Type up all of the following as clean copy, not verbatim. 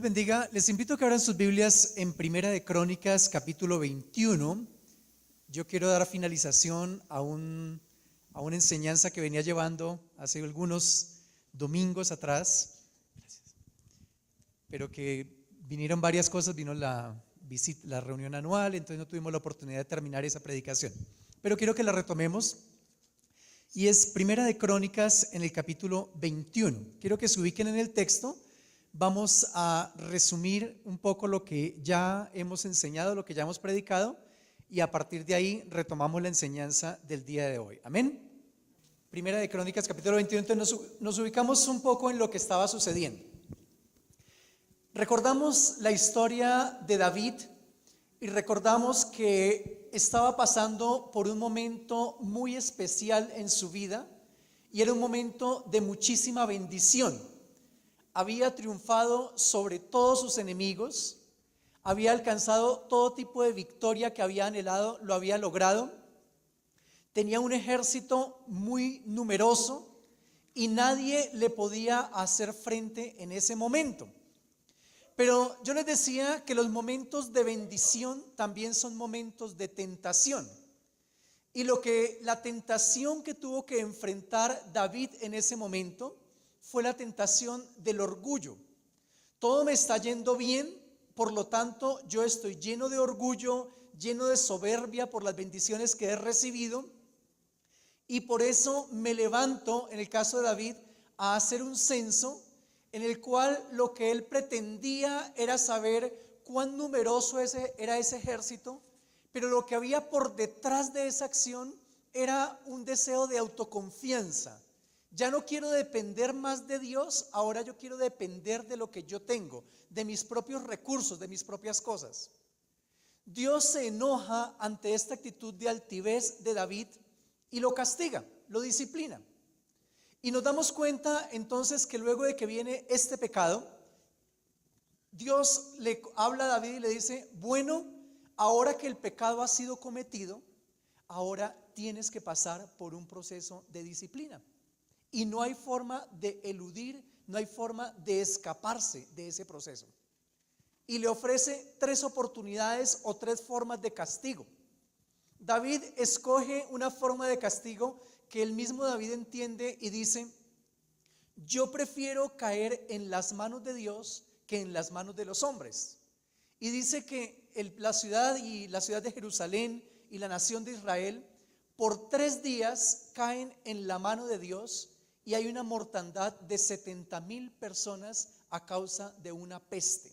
bendiga. Les invito a que abran sus Biblias en Primera de Crónicas, capítulo 21. Yo quiero dar finalización a una enseñanza que venía llevando hace algunos domingos atrás. Gracias. Pero que vinieron varias cosas, vino la reunión anual, entonces no tuvimos la oportunidad de terminar esa predicación. Pero quiero que la retomemos. Y es Primera de Crónicas en el capítulo 21. Quiero que se ubiquen en el texto. Vamos a resumir un poco lo que ya hemos enseñado, lo que ya hemos predicado, y a partir de ahí retomamos la enseñanza del día de hoy. Amén. Primera de Crónicas, capítulo 21. Entonces nos ubicamos un poco en lo que estaba sucediendo. Recordamos la historia de David y recordamos que estaba pasando por un momento muy especial en su vida y era un momento de muchísima bendición. Había triunfado sobre todos sus enemigos, había alcanzado todo tipo de victoria que había anhelado, lo había logrado. Tenía un ejército muy numeroso y nadie le podía hacer frente en ese momento. Pero yo les decía que los momentos de bendición también son momentos de tentación. Y la tentación que tuvo que enfrentar David en ese momento fue la tentación del orgullo. Todo me está yendo bien, por lo tanto yo estoy lleno de orgullo, lleno de soberbia por las bendiciones que he recibido, y por eso me levanto, en el caso de David, a hacer un censo en el cual lo que él pretendía era saber cuán numeroso era ese ejército, pero lo que había por detrás de esa acción era un deseo de autoconfianza. Ya no quiero depender más de Dios, ahora yo quiero depender de lo que yo tengo, de mis propios recursos, de mis propias cosas. Dios se enoja ante esta actitud de altivez de David y lo castiga, lo disciplina. Y nos damos cuenta entonces que luego de que viene este pecado, Dios le habla a David y le dice: bueno, ahora que el pecado ha sido cometido, ahora tienes que pasar por un proceso de disciplina. Y no hay forma de eludir, no hay forma de escaparse de ese proceso. Y le ofrece 3 oportunidades o 3 formas de castigo. David escoge una forma de castigo que el mismo David entiende y dice: yo prefiero caer en las manos de Dios que en las manos de los hombres. Y dice que la ciudad de Jerusalén y la nación de Israel por 3 días caen en la mano de Dios y hay una mortandad de 70,000 personas a causa de una peste.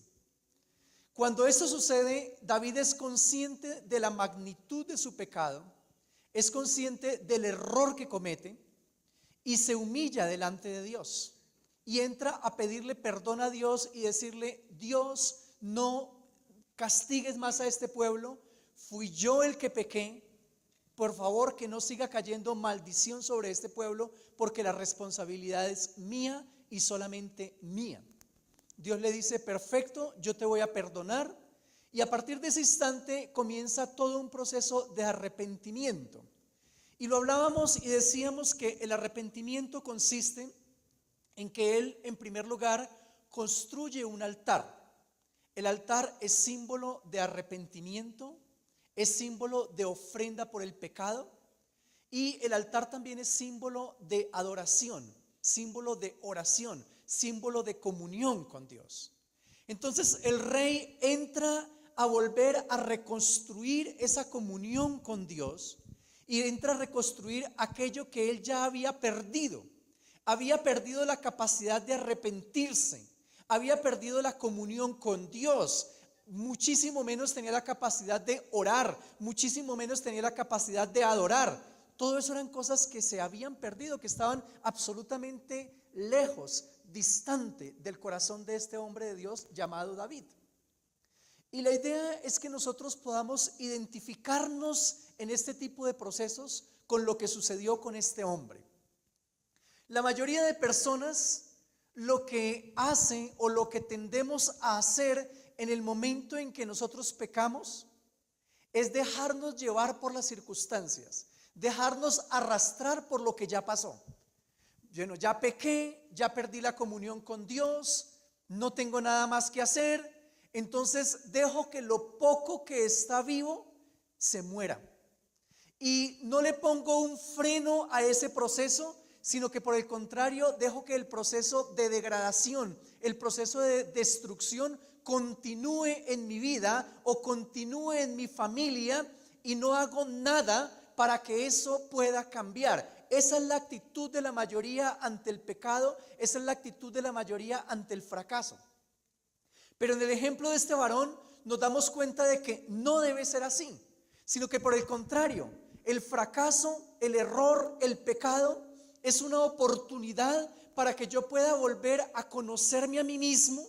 Cuando esto sucede, David es consciente de la magnitud de su pecado, es consciente del error que comete y se humilla delante de Dios y entra a pedirle perdón a Dios y decirle: Dios, no castigues más a este pueblo, fui yo el que pequé, por favor que no siga cayendo maldición sobre este pueblo, porque la responsabilidad es mía y solamente mía. Dios le dice: perfecto, yo te voy a perdonar. Y a partir de ese instante comienza todo un proceso de arrepentimiento. Y lo hablábamos y decíamos que el arrepentimiento consiste en que él, en primer lugar, construye un altar. El altar es símbolo de arrepentimiento, es símbolo de ofrenda por el pecado, y el altar también es símbolo de adoración, símbolo de oración, símbolo de comunión con Dios. Entonces el rey entra a volver a reconstruir esa comunión con Dios y entra a reconstruir aquello que él ya había perdido. Había perdido la capacidad de arrepentirse, había perdido la comunión con Dios, muchísimo menos tenía la capacidad de orar, muchísimo menos tenía la capacidad de adorar. Todo eso eran cosas que se habían perdido, que estaban absolutamente lejos, distante del corazón de este hombre de Dios llamado David. Y la idea es que nosotros podamos identificarnos en este tipo de procesos con lo que sucedió con este hombre. La mayoría de personas lo que hacen o lo que tendemos a hacer en el momento en que nosotros pecamos es dejarnos llevar por las circunstancias, dejarnos arrastrar por lo que ya pasó. Bueno, ya pequé, ya perdí la comunión con Dios, no tengo nada más que hacer, entonces dejo que lo poco que está vivo se muera. Y no le pongo un freno a ese proceso, sino que por el contrario dejo que el proceso de degradación, el proceso de destrucción continúe en mi vida o continúe en mi familia, y no hago nada para que eso pueda cambiar. Esa es la actitud de la mayoría ante el pecado, esa es la actitud de la mayoría ante el fracaso. Pero en el ejemplo de este varón nos damos cuenta de que no debe ser así, sino que por el contrario, el fracaso, el error, el pecado es una oportunidad para que yo pueda volver a conocerme a mí mismo,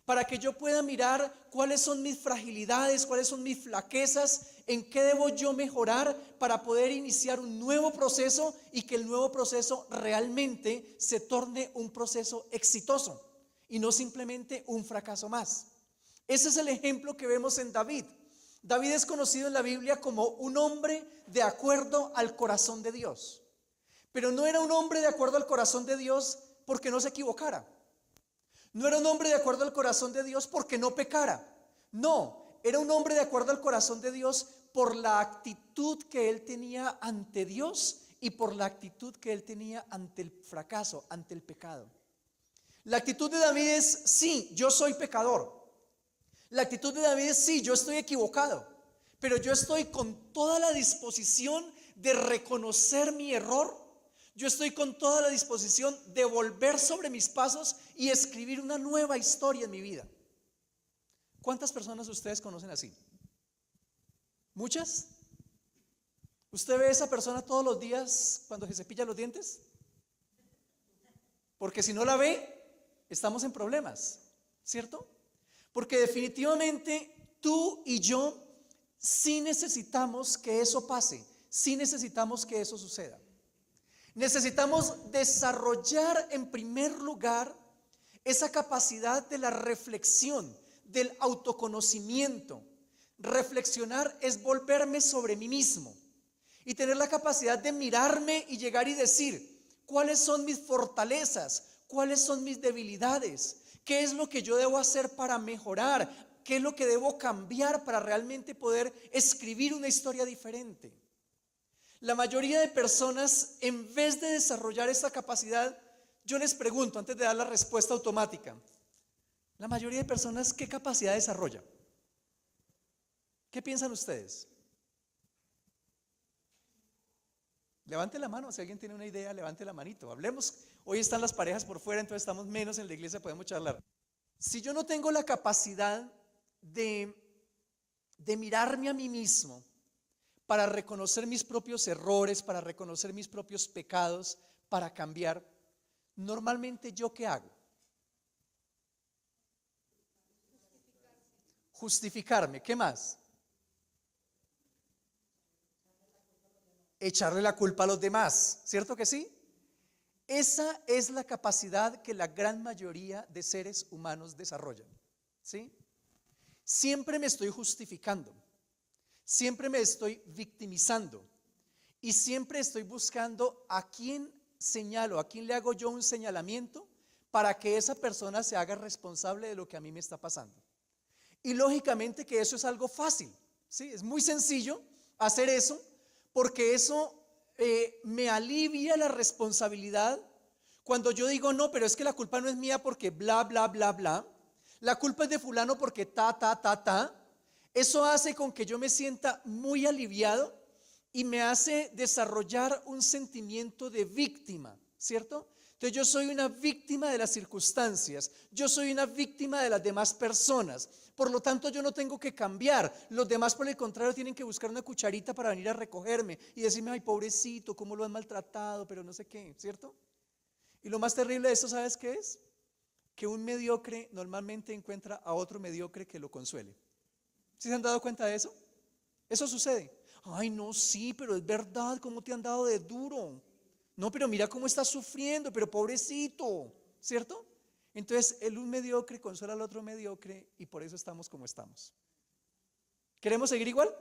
para que yo pueda mirar cuáles son mis fragilidades, cuáles son mis flaquezas, en qué debo yo mejorar para poder iniciar un nuevo proceso y que el nuevo proceso realmente se torne un proceso exitoso y no simplemente un fracaso más. Ese es el ejemplo que vemos en David. David es conocido en la Biblia como un hombre de acuerdo al corazón de Dios. Pero no era un hombre de acuerdo al corazón de Dios porque no se equivocara. No era un hombre de acuerdo al corazón de Dios porque no pecara. No, era un hombre de acuerdo al corazón de Dios por la actitud que él tenía ante Dios y por la actitud que él tenía ante el fracaso, ante el pecado. La actitud de David es: sí, yo soy pecador. La actitud de David es: sí, yo estoy equivocado, pero yo estoy con toda la disposición de reconocer mi error. Yo estoy con toda la disposición de volver sobre mis pasos y escribir una nueva historia en mi vida. ¿Cuántas personas ustedes conocen así? ¿Muchas? ¿Usted ve a esa persona todos los días cuando se cepilla los dientes? Porque si no la ve, estamos en problemas, ¿cierto? Porque definitivamente tú y yo sí necesitamos que eso pase, sí necesitamos que eso suceda. Necesitamos desarrollar en primer lugar esa capacidad de la reflexión, del autoconocimiento. Reflexionar es volverme sobre mí mismo y tener la capacidad de mirarme y llegar y decir: ¿cuáles son mis fortalezas? ¿Cuáles son mis debilidades? ¿Qué es lo que yo debo hacer para mejorar? ¿Qué es lo que debo cambiar para realmente poder escribir una historia diferente? La mayoría de personas, en vez de desarrollar esa capacidad, yo les pregunto antes de dar la respuesta automática: la mayoría de personas, ¿qué capacidad desarrolla? ¿Qué piensan ustedes? Levante la mano, si alguien tiene una idea, levante la manito, hablemos. Hoy están las parejas por fuera, entonces estamos menos en la iglesia, podemos charlar. Si yo no tengo la capacidad de mirarme a mí mismo, para reconocer mis propios errores, para reconocer mis propios pecados, para cambiar, normalmente ¿yo qué hago? Justificarme. ¿Qué más? Echarle la culpa a los demás, ¿cierto que sí? Esa es la capacidad que la gran mayoría de seres humanos desarrollan, ¿sí? Siempre me estoy justificando, siempre me estoy victimizando y siempre estoy buscando a quién señalo, a quién le hago yo un señalamiento para que esa persona se haga responsable de lo que a mí me está pasando. Y lógicamente que eso es algo fácil, ¿sí? Es muy sencillo hacer eso, porque eso me alivia la responsabilidad. Cuando yo digo: no, pero es que la culpa no es mía porque bla, bla, bla, bla, la culpa es de fulano porque ta. Eso hace con que yo me sienta muy aliviado y me hace desarrollar un sentimiento de víctima, ¿cierto? Entonces yo soy una víctima de las circunstancias, yo soy una víctima de las demás personas, por lo tanto yo no tengo que cambiar. Los demás, por el contrario, tienen que buscar una cucharita para venir a recogerme y decirme: ay, pobrecito, cómo lo han maltratado, pero no sé qué, ¿cierto? Y lo más terrible de eso, ¿sabes qué es? Que un mediocre normalmente encuentra a otro mediocre que lo consuele. ¿Sí se han dado cuenta de eso? Eso sucede. Ay, no, sí, pero es verdad, ¿cómo te han dado de duro? No, pero mira cómo estás sufriendo, pero pobrecito, ¿cierto? Entonces, un mediocre consuela al otro mediocre y por eso estamos como estamos. ¿Queremos seguir igual?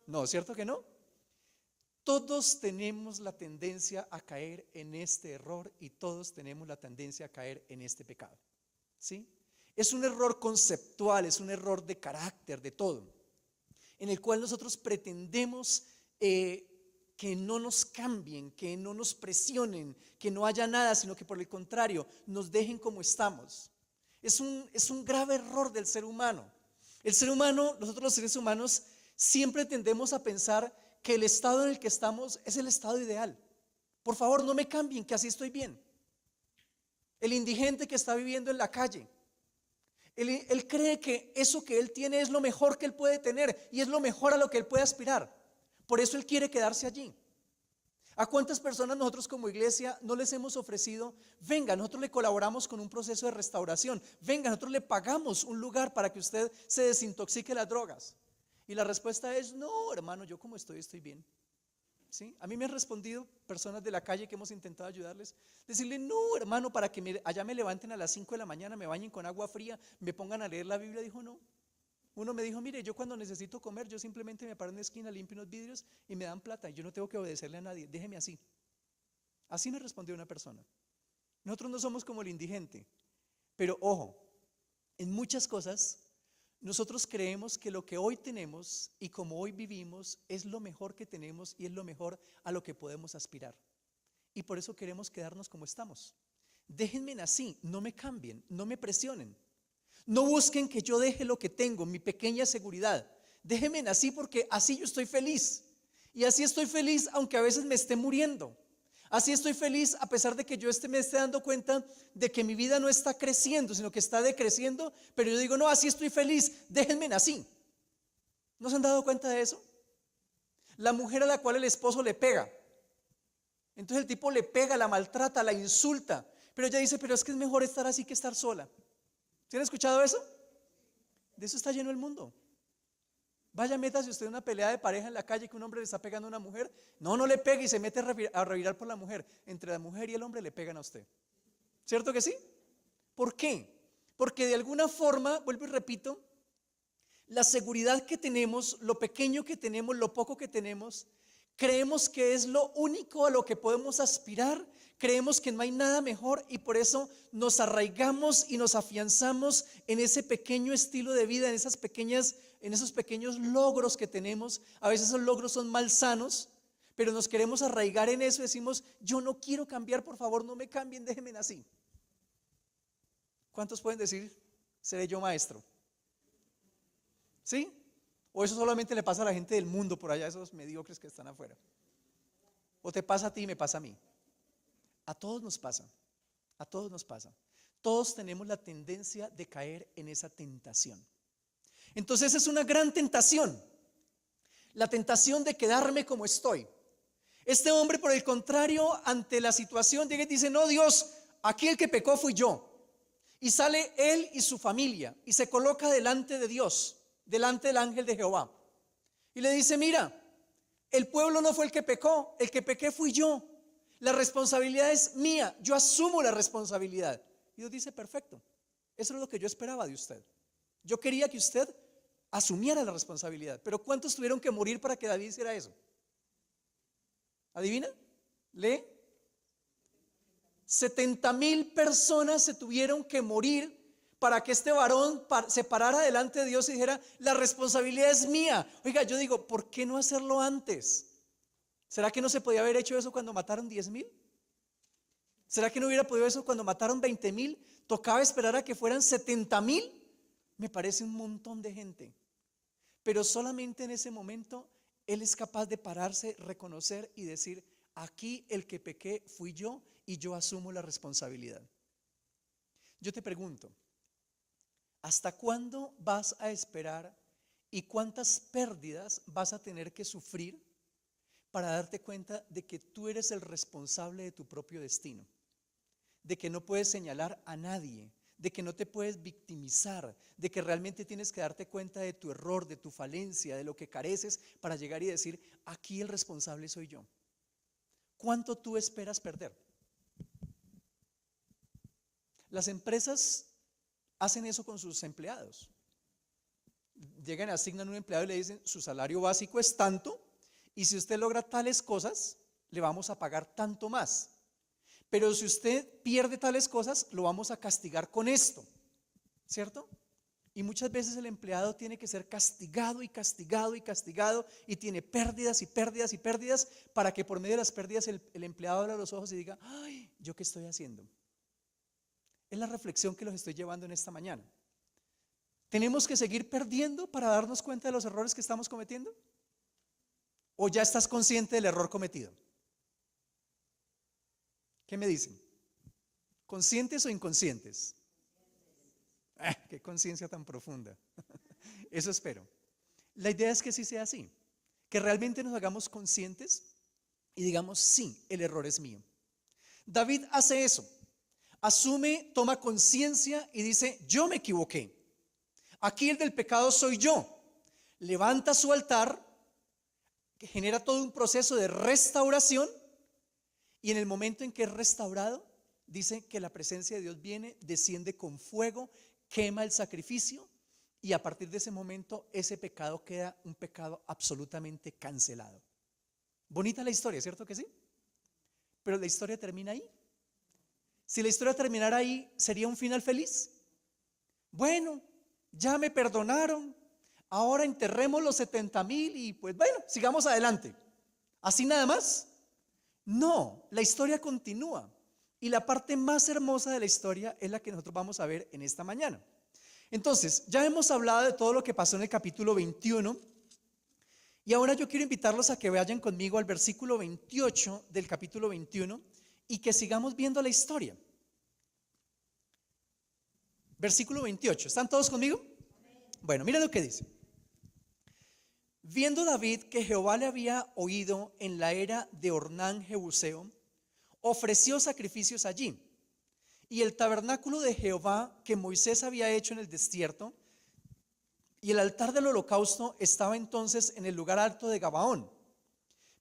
No, ¿cierto que no? Todos tenemos la tendencia a caer en este error y todos tenemos la tendencia a caer en este pecado, ¿sí? Es un error conceptual, es un error de carácter, de todo, en el cual nosotros pretendemos que no nos cambien, que no nos presionen, que no haya nada, sino que por el contrario, nos dejen como estamos. Es un grave error del ser humano. El ser humano, nosotros los seres humanos, siempre tendemos a pensar que el estado en el que estamos es el estado ideal. Por favor, no me cambien, que así estoy bien. El indigente que está viviendo en la calle, él cree que eso que él tiene es lo mejor que él puede tener y es lo mejor a lo que él puede aspirar. Por eso él quiere quedarse allí. ¿A cuántas personas nosotros como iglesia no les hemos ofrecido? Venga, nosotros le colaboramos con un proceso de restauración. Venga, nosotros le pagamos un lugar para que usted se desintoxique de las drogas. Y la respuesta es: no, hermano, yo como estoy bien. ¿Sí? A mí me han respondido personas de la calle que hemos intentado ayudarles, decirle: no, hermano, para que allá me levanten a las 5 de la mañana, me bañen con agua fría, me pongan a leer la Biblia. Dijo: no. Uno me dijo: mire, yo cuando necesito comer, yo simplemente me paro en una esquina, limpio unos vidrios y me dan plata, y yo no tengo que obedecerle a nadie, déjeme así. Así me respondió una persona. Nosotros no somos como el indigente, pero ojo, en muchas cosas nosotros creemos que lo que hoy tenemos y como hoy vivimos es lo mejor que tenemos y es lo mejor a lo que podemos aspirar, y por eso queremos quedarnos como estamos. Déjenme así, no me cambien, no me presionen. No busquen que yo deje lo que tengo, mi pequeña seguridad. Déjenme así, porque así yo estoy feliz. Y así estoy feliz aunque a veces me esté muriendo. Así estoy feliz a pesar de que yo me esté dando cuenta de que mi vida no está creciendo, sino que está decreciendo. Pero yo digo: no, así estoy feliz, déjenme así. ¿No se han dado cuenta de eso? La mujer a la cual el esposo le pega, entonces el tipo le pega, la maltrata, la insulta, pero ella dice: pero es que es mejor estar así que estar sola. ¿Sí han escuchado eso? De eso está lleno el mundo. Vaya, métase usted en una pelea de pareja en la calle, que un hombre le está pegando a una mujer. No le pegue, y se mete a revirar por la mujer. Entre la mujer y el hombre le pegan a usted. ¿Cierto que sí? ¿Por qué? Porque de alguna forma, vuelvo y repito, la seguridad que tenemos, lo pequeño que tenemos, lo poco que tenemos, creemos que es lo único a lo que podemos aspirar. Creemos que no hay nada mejor, y por eso nos arraigamos y nos afianzamos en ese pequeño estilo de vida, en esos pequeños logros que tenemos. A veces esos logros son malsanos, pero nos queremos arraigar en eso y decimos: yo no quiero cambiar, por favor, no me cambien, déjenme así. ¿Cuántos pueden decir: seré yo maestro? ¿Sí? ¿O eso solamente le pasa a la gente del mundo por allá, esos mediocres que están afuera? ¿O te pasa a ti y me pasa a mí? A todos nos pasa, a todos nos pasa. Todos tenemos la tendencia de caer en esa tentación. Entonces es una gran tentación, la tentación de quedarme como estoy. Este hombre, por el contrario, ante la situación llega y dice: no, Dios, aquí el que pecó fui yo. Y sale él y su familia y se coloca delante de Dios, delante del ángel de Jehová, y le dice: mira, el pueblo no fue el que pecó, el que pequé fui yo. La responsabilidad es mía, yo asumo la responsabilidad. Y Dios dice: perfecto, eso es lo que yo esperaba de usted. Yo quería que usted asumiera la responsabilidad. Pero ¿cuántos tuvieron que morir para que David hiciera eso? ¿Adivina? Lee. 70,000 personas se tuvieron que morir para que este varón se parara delante de Dios y dijera: la responsabilidad es mía. Oiga, yo digo: ¿por qué no hacerlo antes? ¿Será que no se podía haber hecho eso cuando mataron 10,000? ¿Será que no hubiera podido eso cuando mataron 20,000? Tocaba esperar a que fueran 70,000. Me parece un montón de gente. Pero solamente en ese momento él es capaz de pararse, reconocer y decir: aquí el que pequé fui yo y yo asumo la responsabilidad. Yo te pregunto: ¿hasta cuándo vas a esperar y cuántas pérdidas vas a tener que sufrir para darte cuenta de que tú eres el responsable de tu propio destino? De que no puedes señalar a nadie, de que no te puedes victimizar, de que realmente tienes que darte cuenta de tu error, de tu falencia, de lo que careces, para llegar y decir: aquí el responsable soy yo. ¿Cuánto tú esperas perder? Las empresas hacen eso con sus empleados. Llegan, asignan un empleado y le dicen: su salario básico es tanto, y si usted logra tales cosas, le vamos a pagar tanto más. Pero si usted pierde tales cosas, lo vamos a castigar con esto. ¿cierto? Y muchas veces el empleado tiene que ser castigado y castigado y castigado y tiene pérdidas y pérdidas y pérdidas para que por medio de las pérdidas el empleado abra los ojos y diga, ay, ¿yo qué estoy haciendo? Es la reflexión que los estoy llevando en esta mañana. ¿Tenemos que seguir perdiendo para darnos cuenta de los errores que estamos cometiendo? ¿O ya estás consciente del error cometido? ¿Qué me dicen? ¿Conscientes o inconscientes? ¡Qué conciencia tan profunda! Eso espero. La idea es que sí sea así, que realmente nos hagamos conscientes y digamos, sí, el error es mío. David hace eso, asume, toma conciencia y dice, yo me equivoqué. Aquí el del pecado soy yo. Levanta su altar, que genera todo un proceso de restauración, y en el momento en que es restaurado, dice que la presencia de Dios viene, desciende con fuego, quema el sacrificio, y a partir de ese momento ese pecado queda un pecado absolutamente cancelado. Bonita la historia, ¿cierto que sí? Pero la historia termina ahí. Si la historia terminara ahí, ¿sería un final feliz? Bueno, ya me perdonaron, ahora enterremos los 70,000 y pues bueno, sigamos adelante. ¿Así nada más? No, la historia continúa. Y la parte más hermosa de la historia es la que nosotros vamos a ver en esta mañana. Entonces, ya hemos hablado de todo lo que pasó en el capítulo 21. Y ahora yo quiero invitarlos a que vayan conmigo al versículo 28 del capítulo 21 y que sigamos viendo la historia. Versículo 28, ¿están todos conmigo? Bueno, mira lo que dice. Viendo David que Jehová le había oído en la era de Ornán Jebuseo, ofreció sacrificios allí. Y el tabernáculo de Jehová que Moisés había hecho en el desierto y el altar del holocausto estaba entonces en el lugar alto de Gabaón.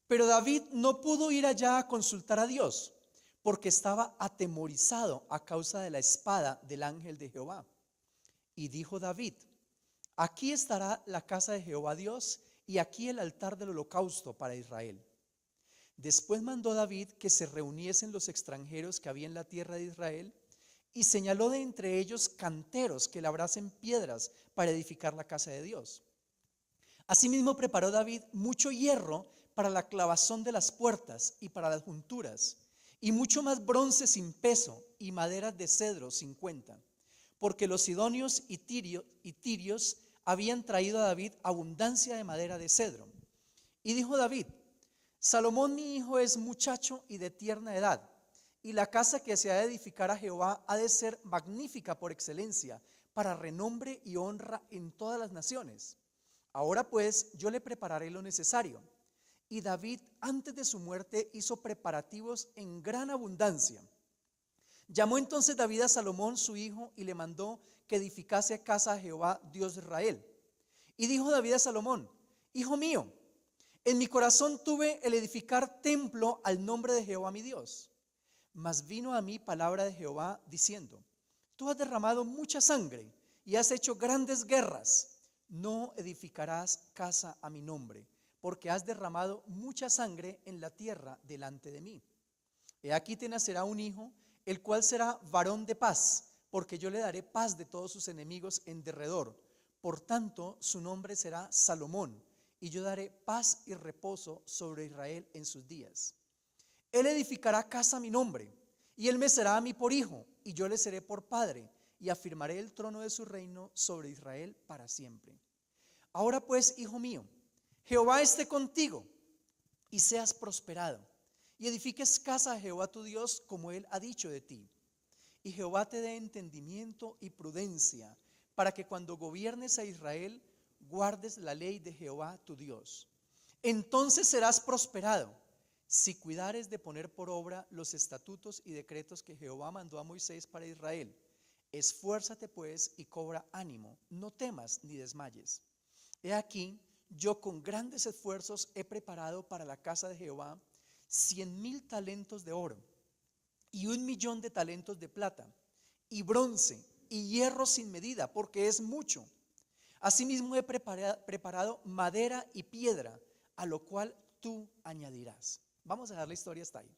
Pero David no pudo ir allá a consultar a Dios, porque estaba atemorizado a causa de la espada del ángel de Jehová. Y dijo David, aquí estará la casa de Jehová Dios y aquí el altar del holocausto para Israel. Después mandó David que se reuniesen los extranjeros que había en la tierra de Israel y señaló de entre ellos canteros que labrasen piedras para edificar la casa de Dios. Asimismo preparó David mucho hierro para la clavazón de las puertas y para las junturas, y mucho más bronce sin peso y maderas de cedro sin cuenta, porque los sidonios y tirios habían traído a David abundancia de madera de cedro. Y dijo David, Salomón mi hijo es muchacho y de tierna edad, y la casa que se ha de edificar a Jehová ha de ser magnífica por excelencia, para renombre y honra en todas las naciones. Ahora pues yo le prepararé lo necesario. Y David antes de su muerte hizo preparativos en gran abundancia. Llamó entonces David a Salomón su hijo y le mandó que edificase casa a Jehová Dios de Israel. Y dijo David a Salomón, hijo mío, en mi corazón tuve el edificar templo al nombre de Jehová mi Dios. Mas vino a mí palabra de Jehová diciendo, tú has derramado mucha sangre y has hecho grandes guerras. No edificarás casa a mi nombre, porque has derramado mucha sangre en la tierra delante de mí. He aquí te nacerá un hijo, el cual será varón de paz, porque yo le daré paz de todos sus enemigos en derredor. Por tanto, su nombre será Salomón, y yo daré paz y reposo sobre Israel en sus días. Él edificará casa a mi nombre, y él me será a mí por hijo, y yo le seré por padre, y afirmaré el trono de su reino sobre Israel para siempre. Ahora pues, hijo mío, Jehová esté contigo, y seas prosperado, y edifiques casa a Jehová tu Dios, como él ha dicho de ti. Y Jehová te dé entendimiento y prudencia, para que cuando gobiernes a Israel, guardes la ley de Jehová tu Dios. Entonces serás prosperado, si cuidares de poner por obra los estatutos y decretos que Jehová mandó a Moisés para Israel. Esfuérzate pues y cobra ánimo, no temas ni desmayes. He aquí, yo con grandes esfuerzos he preparado para la casa de Jehová 100,000 talentos de oro, y 1,000,000 de talentos de plata, y bronce, y hierro sin medida, porque es mucho. Asimismo he preparado madera y piedra, a lo cual tú añadirás. Vamos a dejar la historia hasta ahí.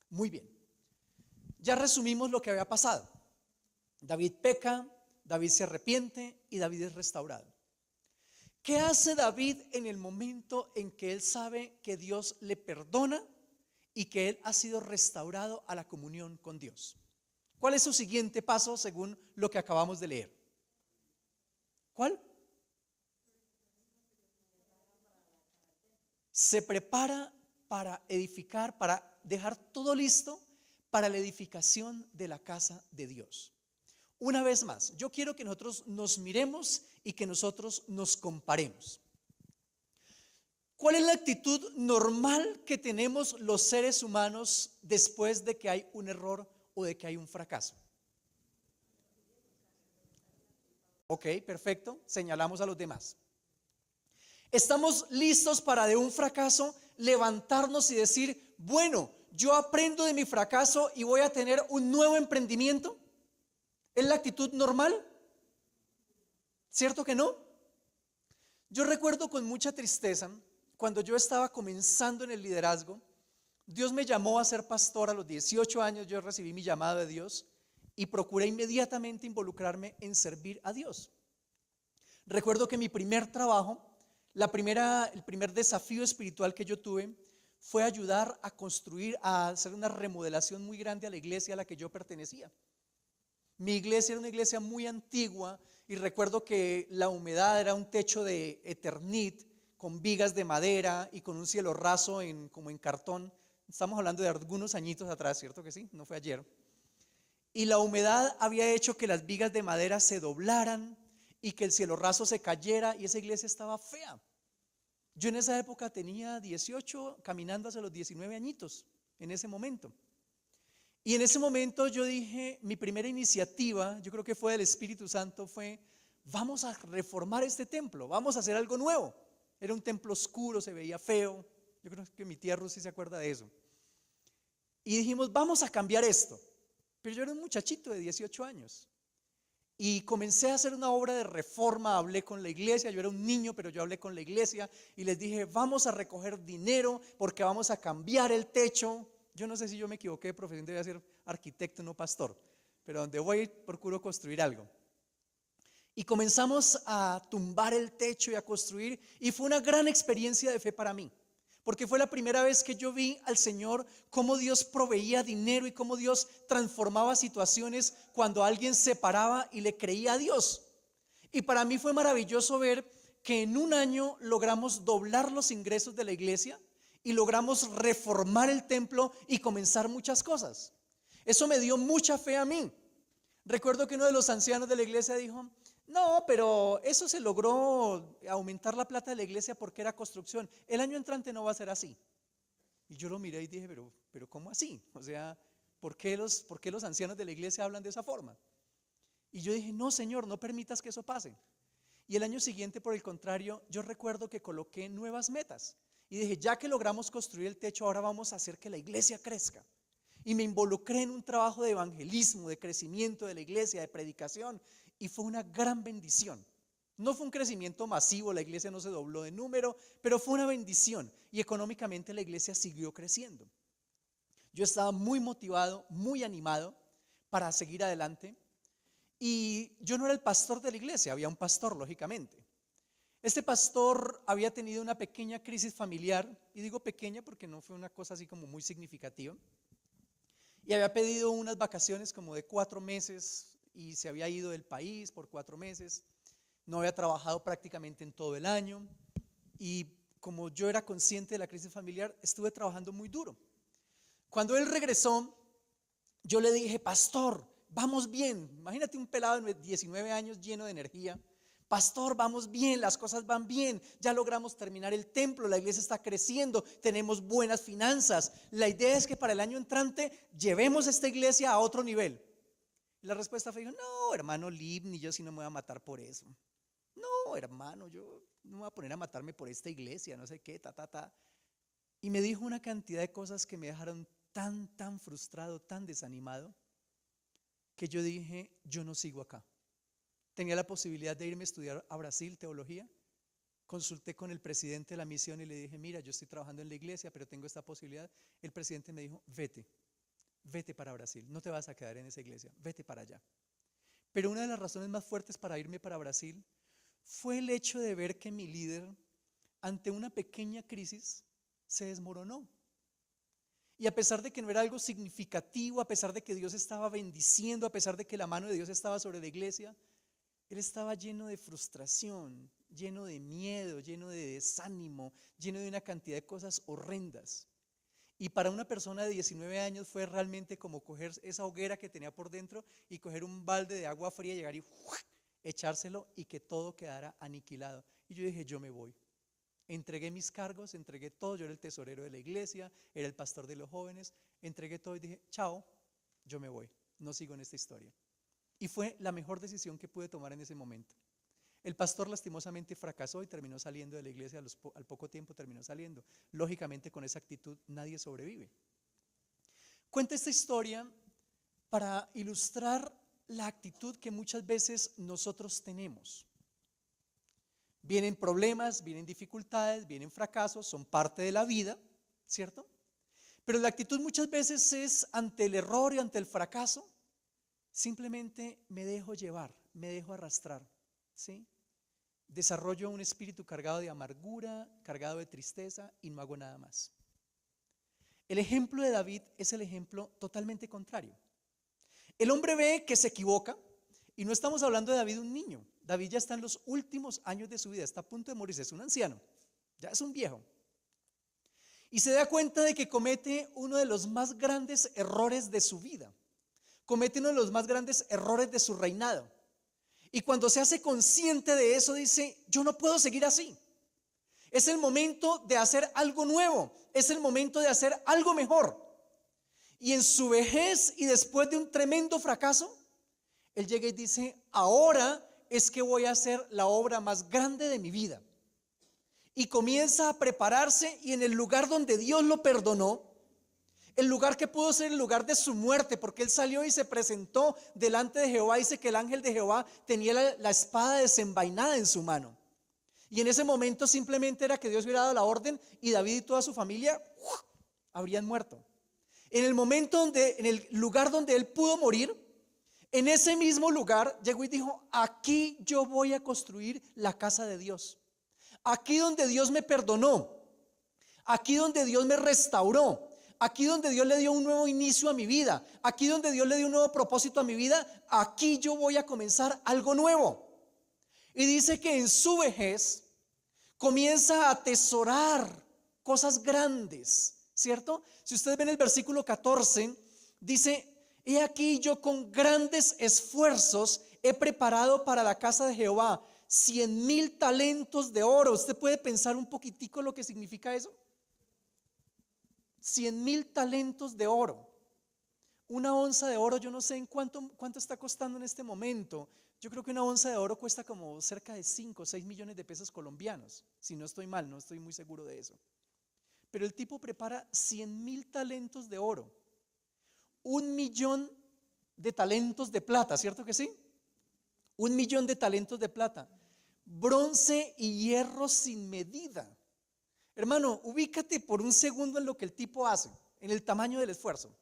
Muy bien. Ya resumimos lo que había pasado. David peca, David se arrepiente y David es restaurado. ¿Qué hace David en el momento en que él sabe que Dios le perdona y que él ha sido restaurado a la comunión con Dios? ¿Cuál es su siguiente paso según lo que acabamos de leer? ¿Cuál? Se prepara para edificar, para dejar todo listo para la edificación de la casa de Dios. Una vez más, yo quiero que nosotros nos miremos y que nosotros nos comparemos. ¿Cuál es la actitud normal que tenemos los seres humanos después de que hay un error o de que hay un fracaso? Ok, perfecto, señalamos a los demás. ¿Estamos listos para de un fracaso levantarnos y decir, bueno, yo aprendo de mi fracaso y voy a tener un nuevo emprendimiento? ¿Es la actitud normal? ¿Cierto que no? Yo recuerdo con mucha tristeza cuando yo estaba comenzando en el liderazgo. Dios me llamó a ser pastor a los 18 años. Yo recibí mi llamado de Dios y procuré inmediatamente involucrarme en servir a Dios. Recuerdo que mi primer trabajo, el primer desafío espiritual que yo tuve fue ayudar a construir, a hacer una remodelación muy grande a la iglesia a la que yo pertenecía. Mi iglesia era una iglesia muy antigua y recuerdo que la humedad era un techo de Eternit con vigas de madera y con un cielo raso como en cartón. Estamos hablando de algunos añitos atrás, ¿cierto que sí? No fue ayer. Y la humedad había hecho que las vigas de madera se doblaran y que el cielo raso se cayera y esa iglesia estaba fea. Yo en esa época tenía 18, caminando hacia los 19 añitos, en ese momento. Y en ese momento yo dije, mi primera iniciativa, yo creo que fue del Espíritu Santo, fue, vamos a reformar este templo, vamos a hacer algo nuevo. Era un templo oscuro, se veía feo. Yo creo que mi tía Rusi se acuerda de eso. Y dijimos, vamos a cambiar esto. Pero yo era un muchachito de 18 años. Y comencé a hacer una obra de reforma, hablé con la iglesia, yo era un niño, pero yo hablé con la iglesia y les dije, vamos a recoger dinero porque vamos a cambiar el techo. Yo no sé si yo me equivoqué de profesión, debía ser arquitecto, no pastor, pero donde voy procuro construir algo. Y comenzamos a tumbar el techo y a construir, y fue una gran experiencia de fe para mí, porque fue la primera vez que yo vi al Señor cómo Dios proveía dinero y cómo Dios transformaba situaciones cuando alguien se paraba y le creía a Dios. Y para mí fue maravilloso ver que en un año logramos doblar los ingresos de la iglesia y logramos reformar el templo y comenzar muchas cosas. Eso me dio mucha fe a mí. Recuerdo que uno de los ancianos de la iglesia dijo, no, pero eso se logró aumentar la plata de la iglesia porque era construcción. El año entrante no va a ser así. Y yo lo miré y dije, pero ¿cómo así? O sea, ¿por qué los ancianos de la iglesia hablan de esa forma? Y yo dije, no, Señor, no permitas que eso pase. Y el año siguiente, por el contrario, yo recuerdo que coloqué nuevas metas. Y dije, ya que logramos construir el techo, ahora vamos a hacer que la iglesia crezca. Y me involucré en un trabajo de evangelismo, de crecimiento de la iglesia, de predicación. Y fue una gran bendición. No fue un crecimiento masivo, la iglesia no se dobló de número, pero fue una bendición. Y económicamente la iglesia siguió creciendo. Yo estaba muy motivado, muy animado para seguir adelante. Y yo no era el pastor de la iglesia, había un pastor, lógicamente. Este pastor había tenido una pequeña crisis familiar, y digo pequeña porque no fue una cosa así como muy significativa, y había pedido unas vacaciones como de 4 meses y se había ido del país por 4 meses, no había trabajado prácticamente en todo el año y como yo era consciente de la crisis familiar, estuve trabajando muy duro. Cuando él regresó, yo le dije, pastor, vamos bien, imagínate un pelado de 19 años lleno de energía. Pastor, vamos bien, las cosas van bien, ya logramos terminar el templo, la iglesia está creciendo, tenemos buenas finanzas. La idea es que para el año entrante llevemos esta iglesia a otro nivel. Y la respuesta fue, no, hermano Libni, yo sí no me voy a matar por eso. No, hermano, yo no me voy a poner a matarme por esta iglesia, no sé qué, ta. Y me dijo una cantidad de cosas que me dejaron tan frustrado, tan desanimado, que yo dije, yo no sigo acá. Tenía la posibilidad de irme a estudiar a Brasil teología. Consulté con el presidente de la misión y le dije, mira, yo estoy trabajando en la iglesia, pero tengo esta posibilidad. El presidente me dijo, vete para Brasil, no te vas a quedar en esa iglesia, vete para allá. Pero una de las razones más fuertes para irme para Brasil fue el hecho de ver que mi líder, ante una pequeña crisis, se desmoronó. Y a pesar de que no era algo significativo, a pesar de que Dios estaba bendiciendo, a pesar de que la mano de Dios estaba sobre la iglesia, él estaba lleno de frustración, lleno de miedo, lleno de desánimo, lleno de una cantidad de cosas horrendas. Y para una persona de 19 años fue realmente como coger esa hoguera que tenía por dentro y coger un balde de agua fría, llegar y echárselo y que todo quedara aniquilado. Y yo dije, yo me voy. Entregué mis cargos, entregué todo. Yo era el tesorero de la iglesia, era el pastor de los jóvenes. Entregué todo y dije, chao, yo me voy. No sigo en esta historia. Y fue la mejor decisión que pude tomar en ese momento. El pastor lastimosamente fracasó y terminó saliendo de la iglesia. Al poco tiempo terminó saliendo. Lógicamente, con esa actitud nadie sobrevive. Cuento esta historia para ilustrar la actitud que muchas veces nosotros tenemos. Vienen problemas, vienen dificultades, vienen fracasos, son parte de la vida, ¿cierto? Pero la actitud muchas veces es, ante el error y ante el fracaso, simplemente me dejo llevar, me dejo arrastrar, ¿sí? Desarrollo un espíritu cargado de amargura, cargado de tristeza y no hago nada más. El ejemplo de David es el ejemplo totalmente contrario. El hombre ve que se equivoca, y no estamos hablando de David un niño. David ya está en los últimos años de su vida, está a punto de morirse, es un anciano, ya es un viejo. Y se da cuenta de que comete uno de los más grandes errores de su vida, comete uno de los más grandes errores de su reinado. Y cuando se hace consciente de eso, dice, yo no puedo seguir así. Es el momento de hacer algo nuevo, es el momento de hacer algo mejor. Y en su vejez y después de un tremendo fracaso, él llega y dice, ahora es que voy a hacer la obra más grande de mi vida. Y comienza a prepararse, y en el lugar donde Dios lo perdonó, el lugar que pudo ser el lugar de su muerte, porque él salió y se presentó delante de Jehová, dice que el ángel de Jehová tenía la espada desenvainada en su mano. Y en ese momento simplemente era que Dios hubiera dado la orden y David y toda su familia habrían muerto. En el momento donde, en el lugar donde él pudo morir, en ese mismo lugar llegó y dijo, aquí yo voy a construir la casa de Dios. Aquí donde Dios me perdonó, aquí donde Dios me restauró, aquí donde Dios le dio un nuevo inicio a mi vida, aquí donde Dios le dio un nuevo propósito a mi vida, aquí yo voy a comenzar algo nuevo. Y dice que en su vejez comienza a atesorar cosas grandes, ¿cierto? Si ustedes ven el versículo 14, dice, he aquí yo con grandes esfuerzos he preparado para la casa de Jehová 100,000 talentos de oro. ¿Usted puede pensar un poquitico lo que significa eso? 100,000 talentos de oro. Una onza de oro, yo no sé en cuánto está costando en este momento. Yo creo que una onza de oro cuesta como cerca de 5 o 6 millones de pesos colombianos. Si no estoy mal, no estoy muy seguro de eso. Pero el tipo prepara 100,000 talentos de oro. 1,000,000 de talentos de plata, ¿cierto que sí? 1,000,000 de talentos de plata. Bronce y hierro sin medida. Hermano, ubícate por un segundo en lo que el tipo hace, en el tamaño del esfuerzo.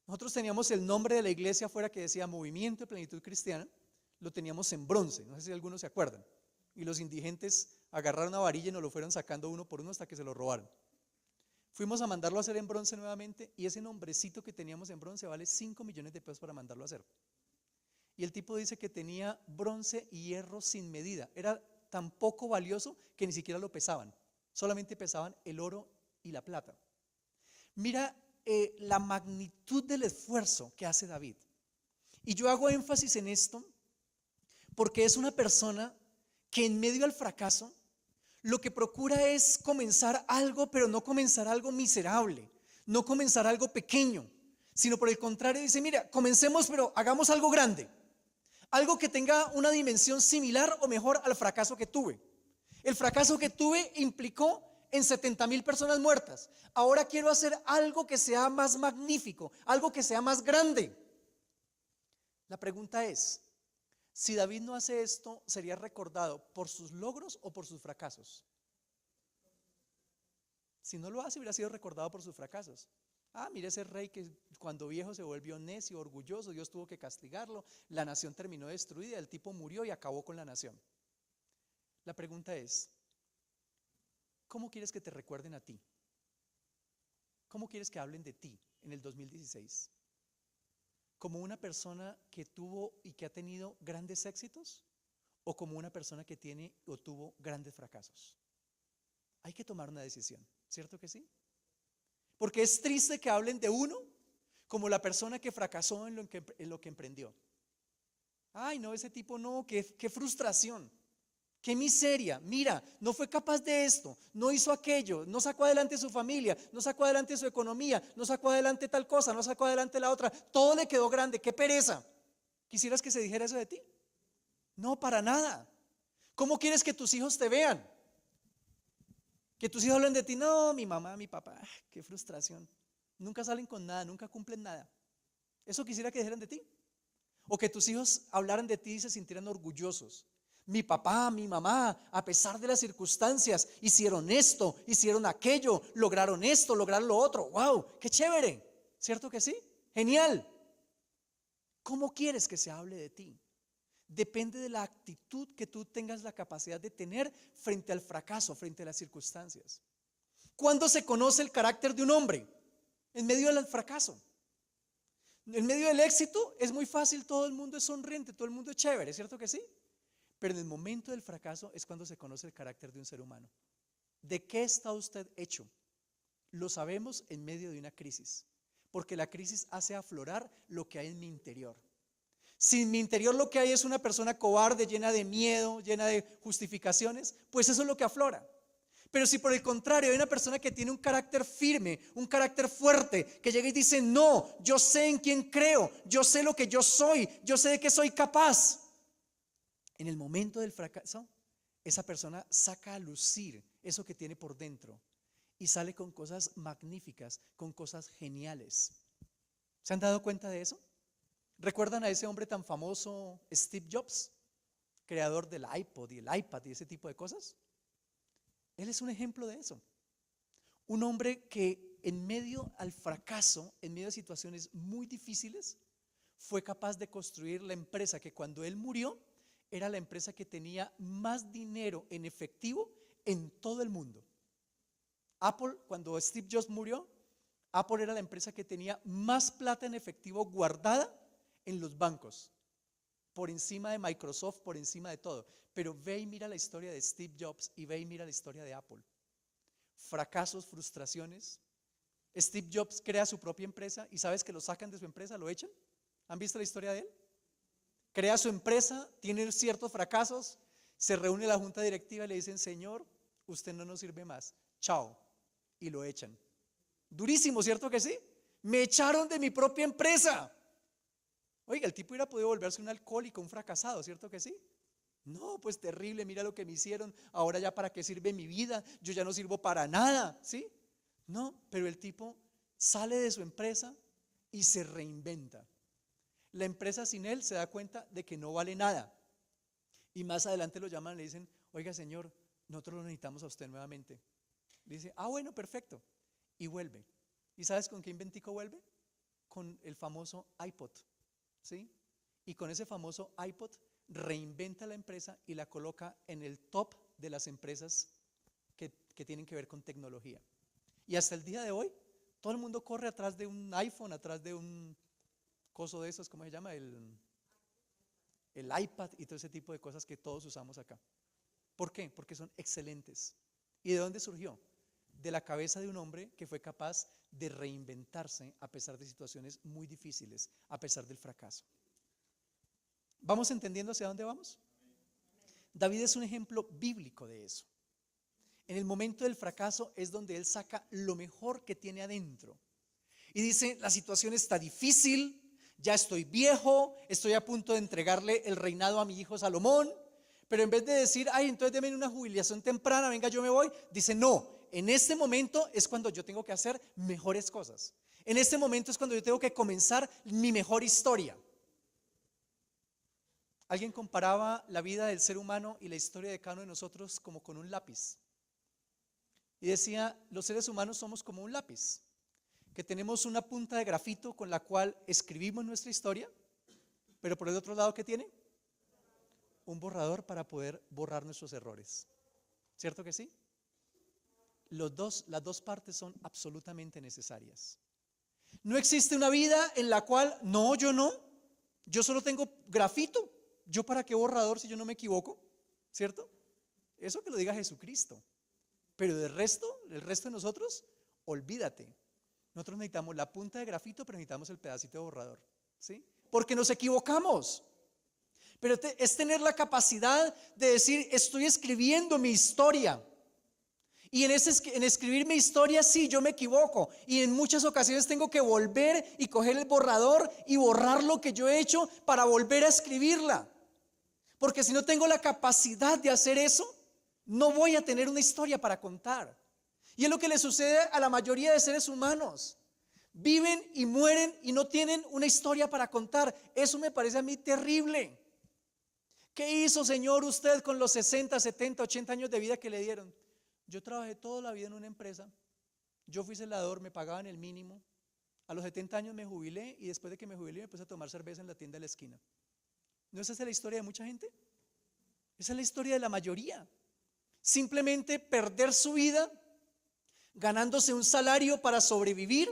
Nosotros teníamos el nombre de la iglesia afuera que decía Movimiento de Plenitud Cristiana, lo teníamos en bronce, no sé si algunos se acuerdan. Y los indigentes agarraron una varilla y nos lo fueron sacando uno por uno hasta que se lo robaron. Fuimos a mandarlo a hacer en bronce nuevamente, y ese nombrecito que teníamos en bronce vale 5 millones de pesos para mandarlo a hacer. Y el tipo dice que tenía bronce y hierro sin medida. Era tan poco valioso que ni siquiera lo pesaban, solamente pesaban el oro y la plata. Mira la magnitud del esfuerzo que hace David. Y yo hago énfasis en esto porque es una persona que en medio del fracaso lo que procura es comenzar algo, pero no comenzar algo miserable, no comenzar algo pequeño, sino por el contrario dice, mira, comencemos, pero hagamos algo grande, algo que tenga una dimensión similar o mejor al fracaso que tuve. El fracaso que tuve implicó en 70,000 personas muertas. Ahora quiero hacer algo que sea más magnífico, algo que sea más grande. La pregunta es, si David no hace esto, ¿sería recordado por sus logros o por sus fracasos? Si no lo hace, hubiera sido recordado por sus fracasos. Mire ese rey que cuando viejo se volvió necio, orgulloso, Dios tuvo que castigarlo, la nación terminó destruida, el tipo murió y acabó con la nación. La pregunta es, ¿cómo quieres que te recuerden a ti? ¿Cómo quieres que hablen de ti en el 2016? ¿Como una persona que tuvo y que ha tenido grandes éxitos? ¿O como una persona que tiene o tuvo grandes fracasos? Hay que tomar una decisión, ¿cierto que sí? Porque es triste que hablen de uno como la persona que fracasó en lo que emprendió. Ay, no, ese tipo no, qué frustración, qué miseria. Mira, no fue capaz de esto, no hizo aquello, no sacó adelante su familia, no sacó adelante su economía, no sacó adelante tal cosa, no sacó adelante la otra. Todo le quedó grande, qué pereza. ¿Quisieras que se dijera eso de ti? No, para nada. ¿Cómo quieres que tus hijos te vean? Que tus hijos hablen de ti. No, mi mamá, mi papá, qué frustración. Nunca salen con nada, nunca cumplen nada. ¿Eso quisiera que dijeran de ti? O que tus hijos hablaran de ti y se sintieran orgullosos. Mi papá, mi mamá, a pesar de las circunstancias, hicieron esto, hicieron aquello, lograron esto, lograron lo otro. ¡Wow! ¡Qué chévere! ¿Cierto que sí? ¡Genial! ¿Cómo quieres que se hable de ti? Depende de la actitud que tú tengas la capacidad de tener frente al fracaso, frente a las circunstancias. ¿Cuándo se conoce el carácter de un hombre? En medio del fracaso. En medio del éxito es muy fácil, todo el mundo es sonriente, todo el mundo es chévere, ¿cierto que sí? Pero en el momento del fracaso es cuando se conoce el carácter de un ser humano. ¿De qué está usted hecho? Lo sabemos en medio de una crisis, porque la crisis hace aflorar lo que hay en mi interior. Si en mi interior lo que hay es una persona cobarde, llena de miedo, llena de justificaciones, pues eso es lo que aflora. Pero si por el contrario hay una persona que tiene un carácter firme, un carácter fuerte, que llega y dice, no, yo sé en quién creo, yo sé lo que yo soy, yo sé de qué soy capaz. En el momento del fracaso, esa persona saca a lucir eso que tiene por dentro y sale con cosas magníficas, con cosas geniales. ¿Se han dado cuenta de eso? ¿Recuerdan a ese hombre tan famoso, Steve Jobs, creador del iPod y el iPad y ese tipo de cosas? Él es un ejemplo de eso. Un hombre que en medio al fracaso, en medio de situaciones muy difíciles, fue capaz de construir la empresa que cuando él murió, era la empresa que tenía más dinero en efectivo en todo el mundo. Apple, cuando Steve Jobs murió, Apple era la empresa que tenía más plata en efectivo guardada en los bancos, por encima de Microsoft, por encima de todo. Pero ve y mira la historia de Steve Jobs y ve y mira la historia de Apple. Fracasos, frustraciones. Steve Jobs crea su propia empresa y ¿sabes que lo sacan de su empresa? ¿Lo echan? ¿Han visto la historia de él? Crea su empresa, tiene ciertos fracasos, se reúne la junta directiva y le dicen, señor, usted no nos sirve más, chao, y lo echan. Durísimo, ¿cierto que sí? Me echaron de mi propia empresa. Oiga, el tipo hubiera podido volverse un alcohólico, un fracasado, ¿cierto que sí? No, pues terrible, mira lo que me hicieron, ahora ya para qué sirve mi vida, yo ya no sirvo para nada, ¿sí? No, pero el tipo sale de su empresa y se reinventa. La empresa sin él se da cuenta de que no vale nada. Y más adelante lo llaman y le dicen, oiga señor, nosotros lo necesitamos a usted nuevamente. Dice, bueno, perfecto. Y vuelve. ¿Y sabes con qué inventico vuelve? Con el famoso iPod, ¿sí? Y con ese famoso iPod reinventa la empresa y la coloca en el top de las empresas que tienen que ver con tecnología. Y hasta el día de hoy, todo el mundo corre atrás de un iPhone, atrás de un coso de esos, ¿cómo se llama? El iPad y todo ese tipo de cosas que todos usamos acá. ¿Por qué? Porque son excelentes. ¿Y de dónde surgió? De la cabeza de un hombre que fue capaz de reinventarse a pesar de situaciones muy difíciles, a pesar del fracaso. ¿Vamos entendiendo hacia dónde vamos? David es un ejemplo bíblico de eso. En el momento del fracaso es donde él saca lo mejor que tiene adentro. Y dice, la situación está difícil, ya estoy viejo, estoy a punto de entregarle el reinado a mi hijo Salomón, pero en vez de decir, entonces denme una jubilación temprana, venga yo me voy, dice, no, en este momento es cuando yo tengo que hacer mejores cosas. En este momento es cuando yo tengo que comenzar mi mejor historia. Alguien comparaba la vida del ser humano y la historia de cada uno de nosotros como con un lápiz. Y decía, los seres humanos somos como un lápiz que tenemos una punta de grafito con la cual escribimos nuestra historia, pero por el otro lado, ¿qué tiene? Un borrador para poder borrar nuestros errores. ¿Cierto que sí? Las dos partes son absolutamente necesarias. No existe una vida en la cual, no, yo solo tengo grafito. ¿Yo para qué borrador si yo no me equivoco? ¿Cierto? Eso que lo diga Jesucristo. Pero el resto de nosotros, olvídate. Nosotros necesitamos la punta de grafito, pero necesitamos el pedacito de borrador, ¿sí? Porque nos equivocamos. Pero es tener la capacidad de decir, estoy escribiendo mi historia. Y en escribir mi historia, sí, yo me equivoco. Y en muchas ocasiones tengo que volver y coger el borrador y borrar lo que yo he hecho para volver a escribirla. Porque si no tengo la capacidad de hacer eso, no voy a tener una historia para contar. Y es lo que le sucede a la mayoría de seres humanos. Viven y mueren y no tienen una historia para contar. Eso me parece a mí terrible. ¿Qué hizo, Señor, usted con los 60, 70, 80 años de vida que le dieron? Yo trabajé toda la vida en una empresa. Yo fui celador, me pagaban el mínimo. A los 70 años me jubilé y después de que me jubilé me puse a tomar cerveza en la tienda de la esquina. ¿No es esa la historia de mucha gente? Esa es la historia de la mayoría. Simplemente perder su vida ganándose un salario para sobrevivir,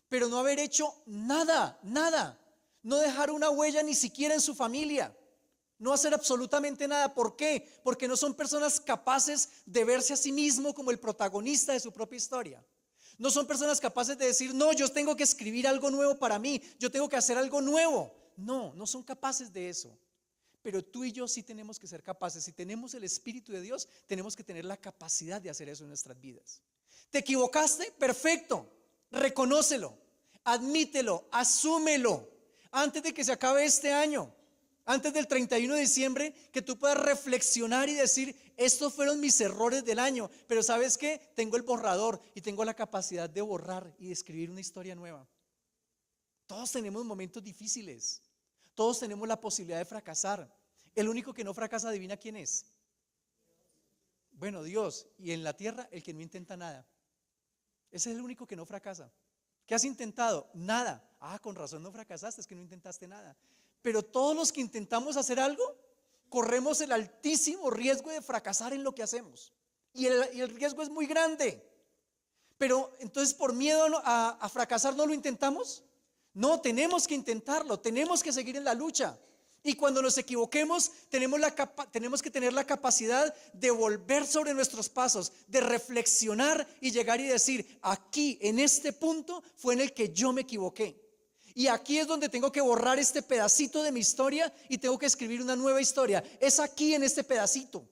pero no haber hecho nada. No dejar una huella ni siquiera en su familia. No hacer absolutamente nada. ¿Por qué? Porque no son personas capaces de verse a sí mismo como el protagonista de su propia historia. No son personas capaces de decir, no, yo tengo que escribir algo nuevo para mí, yo tengo que hacer algo nuevo. No son capaces de eso. Pero tú y yo sí tenemos que ser capaces. Si tenemos el Espíritu de Dios, tenemos que tener la capacidad de hacer eso en nuestras vidas. ¿Te equivocaste? Perfecto. Reconócelo, admítelo, asúmelo. Antes de que se acabe este año, antes del 31 de diciembre, que tú puedas reflexionar y decir, estos fueron mis errores del año, pero ¿sabes qué? Tengo el borrador y tengo la capacidad de borrar y de escribir una historia nueva. Todos tenemos momentos difíciles, todos tenemos la posibilidad de fracasar. El único que no fracasa, adivina quién es. Bueno, Dios. Y en la tierra, el que no intenta nada. Ese es el único que no fracasa. ¿Qué has intentado? Nada. Con razón no fracasaste, es que no intentaste nada. Pero todos los que intentamos hacer algo, corremos el altísimo riesgo de fracasar en lo que hacemos. Y el riesgo es muy grande. Pero entonces, por miedo a fracasar, ¿no lo intentamos? No, tenemos que intentarlo, tenemos que seguir en la lucha. Y cuando nos equivoquemos, tenemos que tener la capacidad de volver sobre nuestros pasos, de reflexionar y llegar y decir, aquí, en este punto, fue en el que yo me equivoqué. Y aquí es donde tengo que borrar este pedacito de mi historia y tengo que escribir una nueva historia. Es aquí en este pedacito.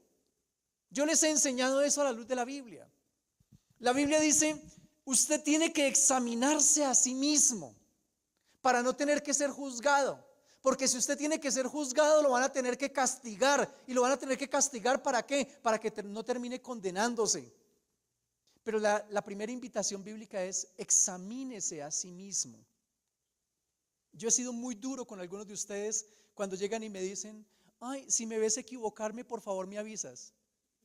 Yo les he enseñado eso a la luz de la Biblia. La Biblia dice, usted tiene que examinarse a sí mismo para no tener que ser juzgado. Porque si usted tiene que ser juzgado, lo van a tener que castigar. ¿Y lo van a tener que castigar para qué? Para que no termine condenándose. Pero la primera invitación bíblica es, examínese a sí mismo. Yo he sido muy duro con algunos de ustedes cuando llegan y me dicen, ay, si me ves equivocarme, por favor me avisas.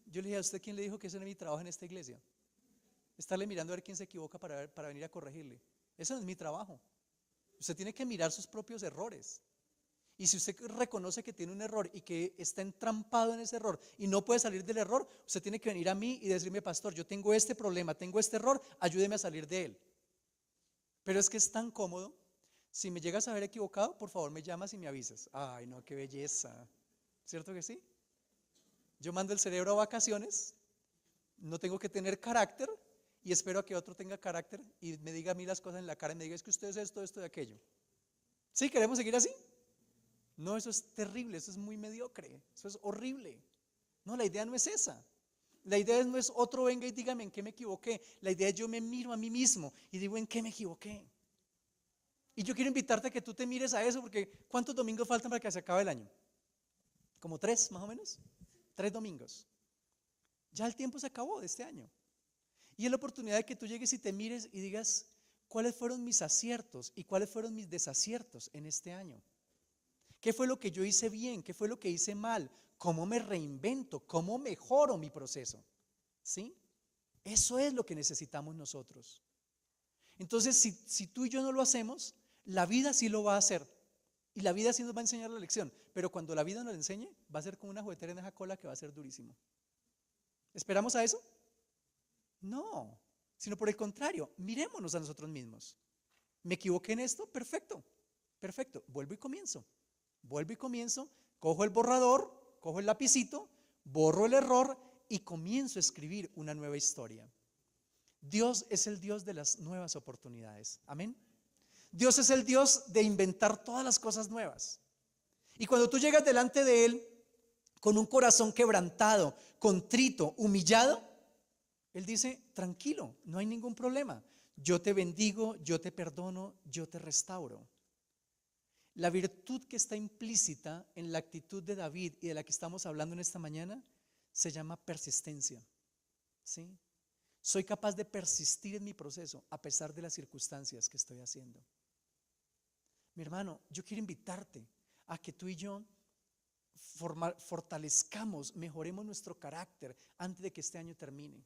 Yo le dije, ¿a usted quién le dijo que ese era mi trabajo en esta iglesia? Estarle mirando a ver quién se equivoca para venir a corregirle. Ese no es mi trabajo. Usted tiene que mirar sus propios errores. Y si usted reconoce que tiene un error y que está entrampado en ese error y no puede salir del error, usted tiene que venir a mí y decirme, pastor, yo tengo este problema, tengo este error, ayúdeme a salir de él. Pero es que es tan cómodo. Si me llegas a ver equivocado, por favor me llamas y me avisas. Ay, no, qué belleza. ¿Cierto que sí? Yo mando el cerebro a vacaciones, no tengo que tener carácter y espero a que otro tenga carácter y me diga a mí las cosas en la cara y me diga, es que usted es esto y aquello. ¿Sí? ¿Queremos seguir así? No, eso es terrible, eso es muy mediocre, eso es horrible. No, la idea no es esa. La idea no es otro venga y dígame en qué me equivoqué. La idea es yo me miro a mí mismo y digo en qué me equivoqué. Y yo quiero invitarte a que tú te mires a eso, porque ¿cuántos domingos faltan para que se acabe el año? ¿Como 3 más o menos? 3 domingos. Ya el tiempo se acabó de este año. Y es la oportunidad de que tú llegues y te mires y digas, ¿cuáles fueron mis aciertos y cuáles fueron mis desaciertos en este año? ¿Qué fue lo que yo hice bien? ¿Qué fue lo que hice mal? ¿Cómo me reinvento? ¿Cómo mejoro mi proceso? ¿Sí? Eso es lo que necesitamos nosotros. Entonces, si tú y yo no lo hacemos, la vida sí lo va a hacer. Y la vida sí nos va a enseñar la lección. Pero cuando la vida nos la enseñe, va a ser como una juguetera en esa cola que va a ser durísimo. ¿Esperamos a eso? No, sino por el contrario, mirémonos a nosotros mismos. ¿Me equivoqué en esto? Perfecto, perfecto. Vuelvo y comienzo, cojo el borrador, cojo el lapicito, borro el error y comienzo a escribir una nueva historia. Dios es el Dios de las nuevas oportunidades. Amén. Dios es el Dios de inventar todas las cosas nuevas. Y cuando tú llegas delante de Él con un corazón quebrantado, contrito, humillado, Él dice: tranquilo, no hay ningún problema. Yo te bendigo, yo te perdono, yo te restauro. La virtud que está implícita en la actitud de David y de la que estamos hablando en esta mañana se llama persistencia. ¿Sí? Soy capaz de persistir en mi proceso a pesar de las circunstancias que estoy haciendo. Mi hermano, yo quiero invitarte a que tú y yo fortalezcamos, mejoremos nuestro carácter antes de que este año termine.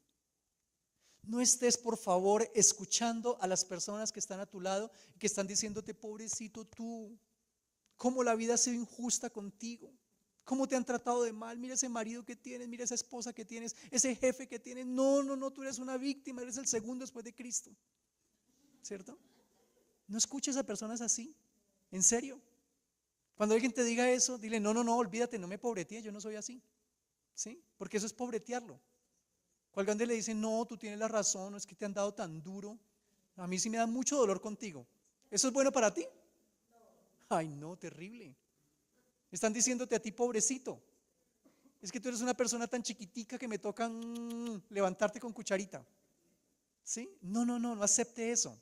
No estés, por favor, escuchando a las personas que están a tu lado y que están diciéndote: pobrecito tú, cómo la vida ha sido injusta contigo, cómo te han tratado de mal, mira ese marido que tienes, mira esa esposa que tienes, ese jefe que tienes. No, no, no, tú eres una víctima, eres el segundo después de Cristo, ¿cierto? No escuches a personas así, en serio. Cuando alguien te diga eso, dile: no, no, no, olvídate, no me pobretees, yo no soy así, ¿sí? Porque eso es pobretearlo. Cuando alguien le dice: no, tú tienes la razón, no es que te han dado tan duro, a mí sí me da mucho dolor contigo, ¿eso es bueno para ti? Ay, no, terrible. Están diciéndote a ti: pobrecito, es que tú eres una persona tan chiquitica que me toca levantarte con cucharita, ¿sí? No, no, no, no acepte eso.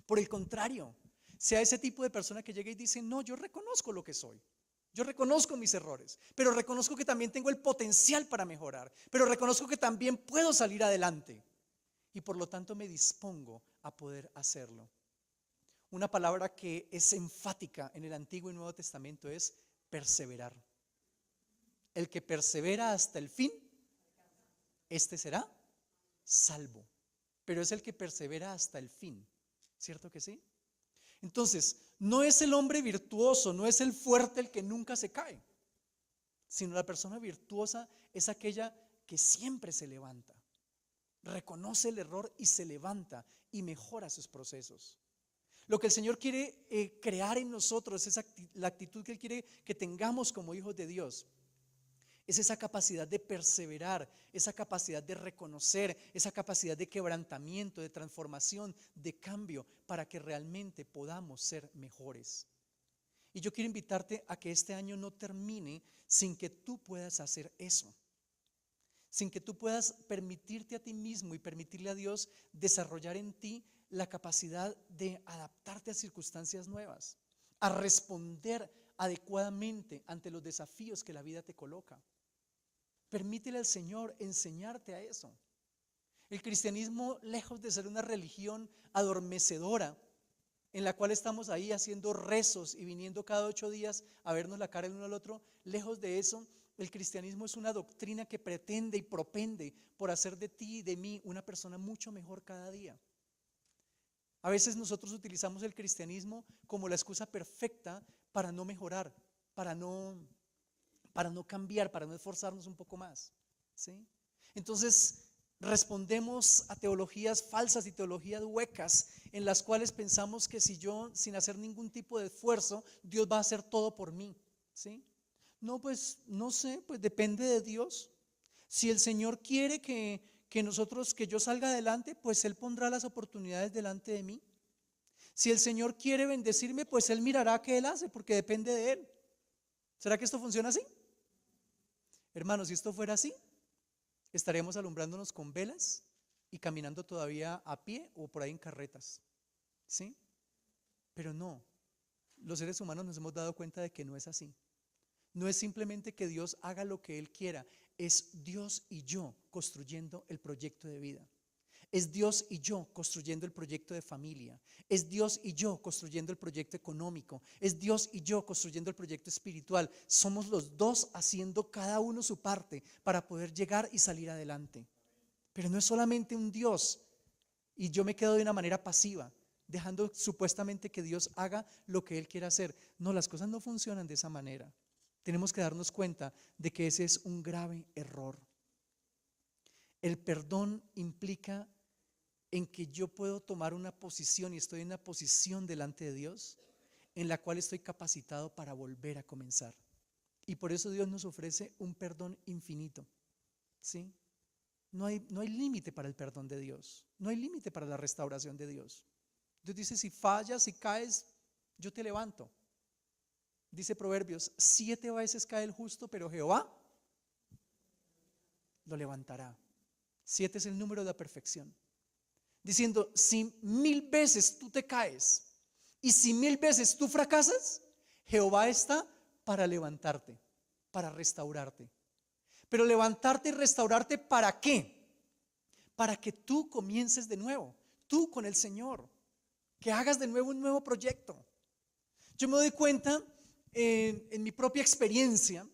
Por el contrario, sea ese tipo de persona que llega y dice: no, yo reconozco lo que soy, yo reconozco mis errores, pero reconozco que también tengo el potencial para mejorar, pero reconozco que también puedo salir adelante y por lo tanto me dispongo a poder hacerlo. Una palabra que es enfática en el Antiguo y Nuevo Testamento es perseverar. El que persevera hasta el fin, este será salvo. Pero es el que persevera hasta el fin, ¿cierto que sí? Entonces, no es el hombre virtuoso, no es el fuerte el que nunca se cae, sino la persona virtuosa es aquella que siempre se levanta, reconoce el error y se levanta y mejora sus procesos. Lo que el Señor quiere crear en nosotros es la actitud que Él quiere que tengamos como hijos de Dios. Es esa capacidad de perseverar, esa capacidad de reconocer, esa capacidad de quebrantamiento, de transformación, de cambio, para que realmente podamos ser mejores. Y yo quiero invitarte a que este año no termine sin que tú puedas hacer eso, sin que tú puedas permitirte a ti mismo y permitirle a Dios desarrollar en ti la capacidad de adaptarte a circunstancias nuevas, a responder adecuadamente ante los desafíos que la vida te coloca. Permítele al Señor enseñarte a eso. El cristianismo, lejos de ser una religión adormecedora, en la cual estamos ahí haciendo rezos y viniendo cada 8 días a vernos la cara el uno al otro, lejos de eso, el cristianismo es una doctrina que pretende y propende por hacer de ti y de mí una persona mucho mejor cada día. A veces nosotros utilizamos el cristianismo como la excusa perfecta para no mejorar, para no cambiar, para no esforzarnos un poco más, ¿sí? Entonces respondemos a teologías falsas y teologías huecas en las cuales pensamos que si yo, sin hacer ningún tipo de esfuerzo, Dios va a hacer todo por mí, ¿sí? No, pues no sé, pues depende de Dios. Si el Señor quiere que yo salga adelante, pues Él pondrá las oportunidades delante de mí. Si el Señor quiere bendecirme, pues Él mirará qué Él hace, porque depende de Él. ¿Será que esto funciona así? Hermanos, si esto fuera así, estaríamos alumbrándonos con velas y caminando todavía a pie o por ahí en carretas, ¿sí? Pero no, los seres humanos nos hemos dado cuenta de que no es así. No es simplemente que Dios haga lo que Él quiera, es Dios y yo construyendo el proyecto de vida. Es Dios y yo construyendo el proyecto de familia. Es Dios y yo construyendo el proyecto económico. Es Dios y yo construyendo el proyecto espiritual. Somos los dos haciendo cada uno su parte para poder llegar y salir adelante. Pero no es solamente un Dios y yo me quedo de una manera pasiva, dejando supuestamente que Dios haga lo que Él quiere hacer. No, las cosas no funcionan de esa manera. Tenemos que darnos cuenta de que ese es un grave error. El perdón implica en que yo puedo tomar una posición y estoy en una posición delante de Dios en la cual estoy capacitado para volver a comenzar. Y por eso Dios nos ofrece un perdón infinito, ¿sí? No hay límite para el perdón de Dios, no hay límite para la restauración de Dios. Dios dice, si fallas, si caes, yo te levanto. Dice Proverbios, 7 veces cae el justo, pero Jehová lo levantará. 7 es el número de la perfección. Diciendo, si 1000 veces tú te caes y si 1000 veces tú fracasas, Jehová está para levantarte, para restaurarte. Pero levantarte y restaurarte, ¿para qué? Para que tú comiences de nuevo, tú con el Señor, que hagas de nuevo un nuevo proyecto. Yo me doy cuenta en mi propia experiencia,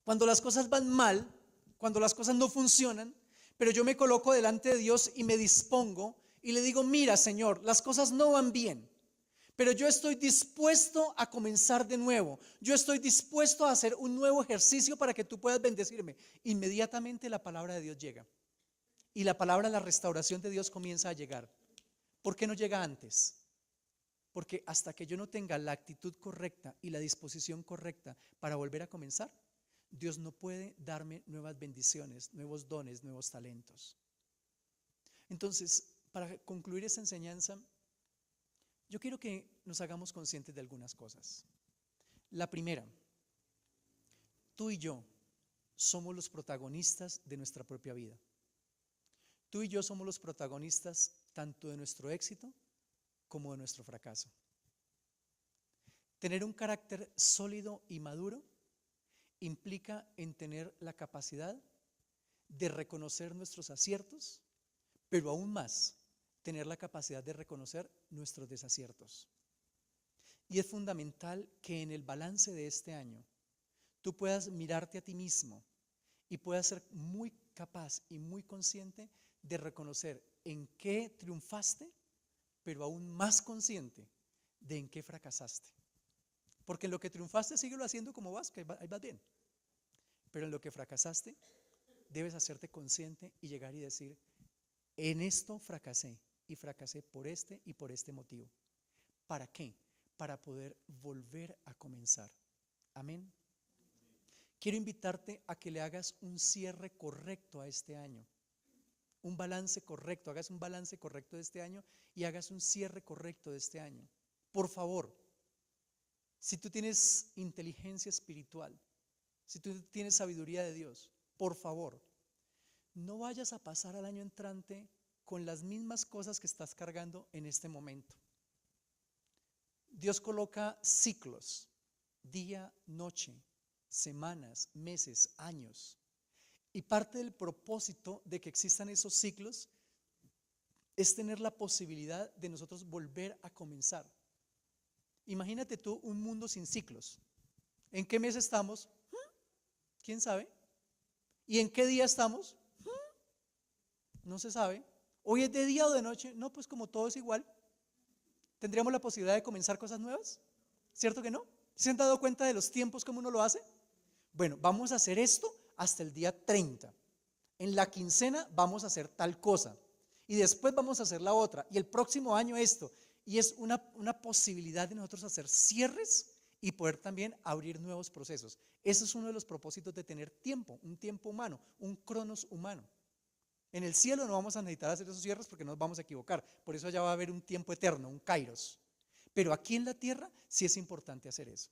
cuando las cosas van mal, cuando las cosas no funcionan, pero yo me coloco delante de Dios y me dispongo y le digo, mira Señor, las cosas no van bien, pero yo estoy dispuesto a comenzar de nuevo. Yo estoy dispuesto a hacer un nuevo ejercicio para que tú puedas bendecirme. Inmediatamente la palabra de Dios llega. Y la palabra, la restauración de Dios comienza a llegar. ¿Por qué no llega antes? Porque hasta que yo no tenga la actitud correcta y la disposición correcta para volver a comenzar, Dios no puede darme nuevas bendiciones, nuevos dones, nuevos talentos. Entonces, para concluir esta enseñanza, yo quiero que nos hagamos conscientes de algunas cosas. La primera, tú y yo somos los protagonistas de nuestra propia vida. Tú y yo somos los protagonistas tanto de nuestro éxito como de nuestro fracaso. Tener un carácter sólido y maduro implica en tener la capacidad de reconocer nuestros aciertos, pero aún más, tener la capacidad de reconocer nuestros desaciertos. Y es fundamental que en el balance de este año tú puedas mirarte a ti mismo y puedas ser muy capaz y muy consciente de reconocer en qué triunfaste, pero aún más consciente de en qué fracasaste. Porque en lo que triunfaste, síguelo haciendo como vas, que ahí vas bien. Pero en lo que fracasaste, debes hacerte consciente y llegar y decir, en esto fracasé, y fracasé por este y por este motivo. ¿Para qué? Para poder volver a comenzar. Amén. Quiero invitarte a que le hagas un cierre correcto a este año. Un balance correcto, hagas un balance correcto de este año y hagas un cierre correcto de este año. Por favor, si tú tienes inteligencia espiritual, si tú tienes sabiduría de Dios, por favor, no vayas a pasar al año entrante con las mismas cosas que estás cargando en este momento. Dios coloca ciclos, día, noche, semanas, meses, años. Y parte del propósito de que existan esos ciclos es tener la posibilidad de nosotros volver a comenzar. Imagínate tú un mundo sin ciclos. ¿En qué mes estamos? ¿Quién sabe? ¿Y en qué día estamos? No se sabe. ¿Hoy es de día o de noche? No, pues como todo es igual. ¿Tendríamos la posibilidad de comenzar cosas nuevas? ¿Cierto que no? ¿Se han dado cuenta de los tiempos como uno lo hace? Bueno, vamos a hacer esto hasta el día 30. En la quincena vamos a hacer tal cosa. Y después vamos a hacer la otra. Y el próximo año esto. Y es una posibilidad de nosotros hacer cierres y poder también abrir nuevos procesos. Ese es uno de los propósitos de tener tiempo, un tiempo humano, un cronos humano. En el cielo no vamos a necesitar hacer esos cierres porque no nos vamos a equivocar. Por eso allá va a haber un tiempo eterno, un kairos. Pero aquí en la tierra sí es importante hacer eso.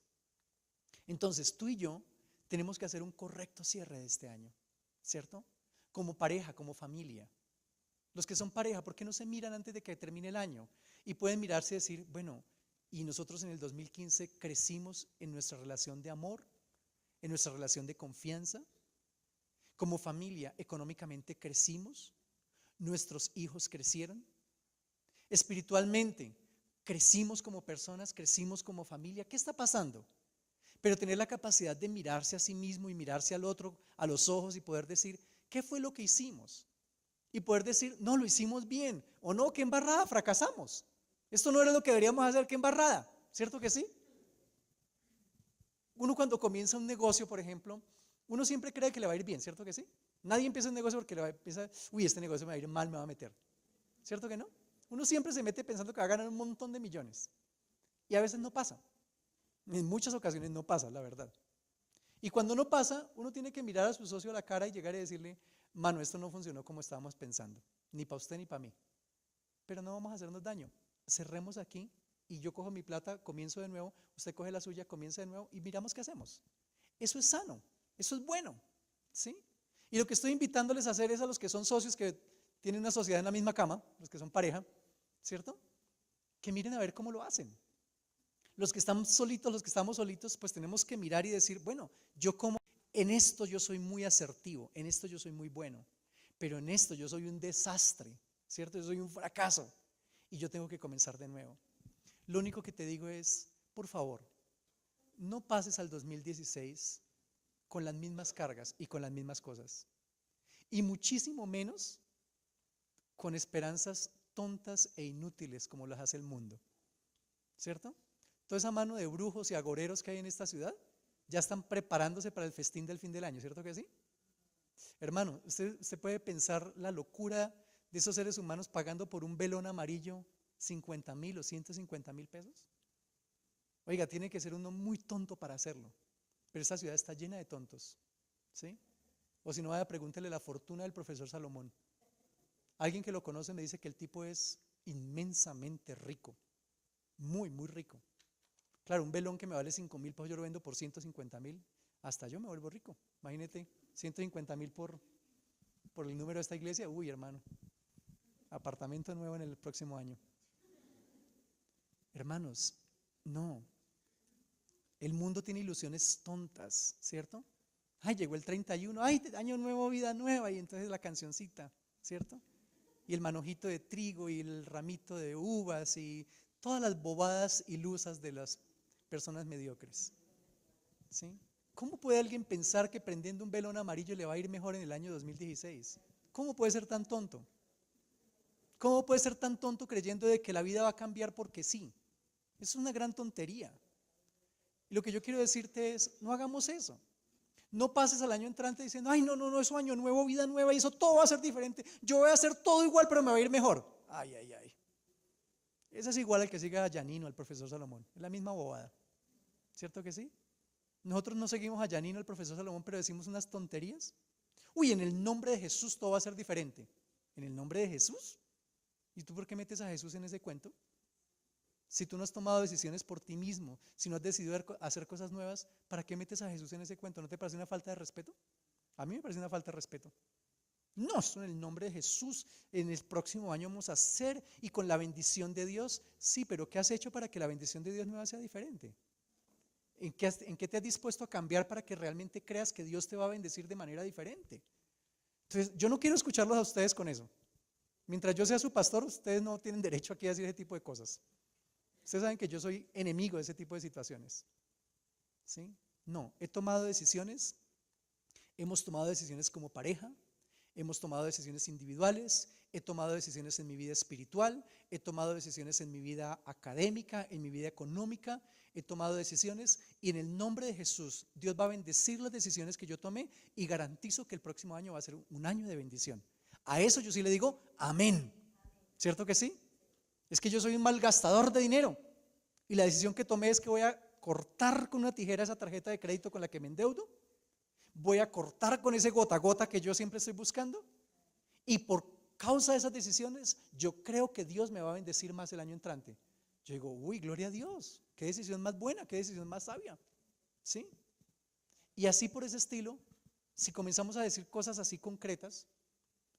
Entonces tú y yo tenemos que hacer un correcto cierre de este año, ¿cierto? Como pareja, como familia. Los que son pareja, ¿por qué no se miran antes de que termine el año? Y pueden mirarse y decir, bueno, y nosotros en el 2015 crecimos en nuestra relación de amor, en nuestra relación de confianza. Como familia, económicamente crecimos, nuestros hijos crecieron. Espiritualmente, crecimos como personas, crecimos como familia. ¿Qué está pasando? Pero tener la capacidad de mirarse a sí mismo y mirarse al otro a los ojos y poder decir, ¿qué fue lo que hicimos? y poder decir, no, lo hicimos bien, o no, qué embarrada, fracasamos. Esto no era lo que deberíamos hacer, qué embarrada, ¿cierto que sí? Uno cuando comienza un negocio, por ejemplo, uno siempre cree que le va a ir bien, ¿cierto que sí? Nadie empieza un negocio porque le va a empezar, uy, este negocio me va a ir mal, me va a meter, ¿cierto que no? Uno siempre se mete pensando que va a ganar un montón de millones, y a veces no pasa, en muchas ocasiones no pasa, la verdad. Y cuando no pasa, uno tiene que mirar a su socio a la cara y llegar y decirle, mano, esto no funcionó como estábamos pensando, ni para usted ni para mí, pero no vamos a hacernos daño, cerremos aquí y yo cojo mi plata, comienzo de nuevo, usted coge la suya, comienza de nuevo y miramos qué hacemos. Eso es sano, eso es bueno, ¿sí? Y lo que estoy invitándoles a hacer es a los que son socios que tienen una sociedad en la misma cama, los que son pareja, ¿cierto? Que miren a ver cómo lo hacen. Los que están solitos, los que estamos solitos, pues tenemos que mirar y decir, bueno, yo como en esto yo soy muy asertivo, en esto yo soy muy bueno, pero en esto yo soy un desastre, ¿cierto? Yo soy un fracaso y yo tengo que comenzar de nuevo. Lo único que te digo es, por favor, no pases al 2016 con las mismas cargas y con las mismas cosas, y muchísimo menos con esperanzas tontas e inútiles como las hace el mundo, ¿cierto? Toda esa mano de brujos y agoreros que hay en esta ciudad ya están preparándose para el festín del fin del año, ¿cierto que sí? Hermano, usted puede pensar la locura de esos seres humanos pagando por un velón amarillo 50,000 o 150,000 pesos. Oiga, tiene que ser uno muy tonto para hacerlo, pero esta ciudad está llena de tontos, ¿sí? O si no, vaya, pregúntele la fortuna del profesor Salomón. Alguien que lo conoce me dice que el tipo es inmensamente rico, muy, muy rico. Claro, un velón que me vale 5,000 pesos, yo lo vendo por 150,000, hasta yo me vuelvo rico. Imagínate, 150,000 por el número de esta iglesia. Uy, hermano, apartamento nuevo en el próximo año. Hermanos, no, el mundo tiene ilusiones tontas, ¿cierto? Ay, llegó el 31, ay, año nuevo, vida nueva, y entonces la cancioncita, ¿cierto? Y el manojito de trigo y el ramito de uvas y todas las bobadas ilusas de las personas mediocres, ¿sí? ¿Cómo puede alguien pensar que prendiendo un velón amarillo le va a ir mejor en el año 2016? ¿Cómo puede ser tan tonto? ¿Cómo puede ser tan tonto creyendo de que la vida va a cambiar porque sí? Es una gran tontería. Y lo que yo quiero decirte es, no hagamos eso. No pases al año entrante diciendo, ay, no, no, no, eso año nuevo, vida nueva, y eso todo va a ser diferente. Yo voy a hacer todo igual, pero me va a ir mejor. Ay, ay, ay. Ese es igual al que siga a Yanino, al profesor Salomón. Es la misma bobada. ¿Cierto que sí? Nosotros no seguimos a Yanino, al profesor Salomón, pero decimos unas tonterías. Uy, en el nombre de Jesús todo va a ser diferente. ¿En el nombre de Jesús? ¿Y tú por qué metes a Jesús en ese cuento? Si tú no has tomado decisiones por ti mismo, si no has decidido hacer cosas nuevas, ¿para qué metes a Jesús en ese cuento? ¿No te parece una falta de respeto? A mí me parece una falta de respeto. No, eso en el nombre de Jesús, en el próximo año vamos a hacer y con la bendición de Dios. Sí, pero ¿qué has hecho para que la bendición de Dios nueva sea diferente? ¿En qué te has dispuesto a cambiar para que realmente creas que Dios te va a bendecir de manera diferente? Entonces, yo no quiero escucharlos a ustedes con eso. Mientras yo sea su pastor, ustedes no tienen derecho aquí a decir ese tipo de cosas. Ustedes saben que yo soy enemigo de ese tipo de situaciones, ¿sí? No, he tomado decisiones, hemos tomado decisiones como pareja, hemos tomado decisiones individuales, he tomado decisiones en mi vida espiritual, he tomado decisiones en mi vida académica, en mi vida económica, he tomado decisiones y en el nombre de Jesús Dios va a bendecir las decisiones que yo tomé y garantizo que el próximo año va a ser un año de bendición. A eso yo sí le digo amén, ¿cierto que sí? Es que yo soy un malgastador de dinero y la decisión que tomé es que voy a cortar con una tijera esa tarjeta de crédito con la que me endeudo, voy a cortar con ese gota a gota que yo siempre estoy buscando y por causa de esas decisiones yo creo que Dios me va a bendecir más el año entrante. Yo digo, uy, gloria a Dios, qué decisión más buena, qué decisión más sabia, ¿sí? Y así por ese estilo, si comenzamos a decir cosas así concretas,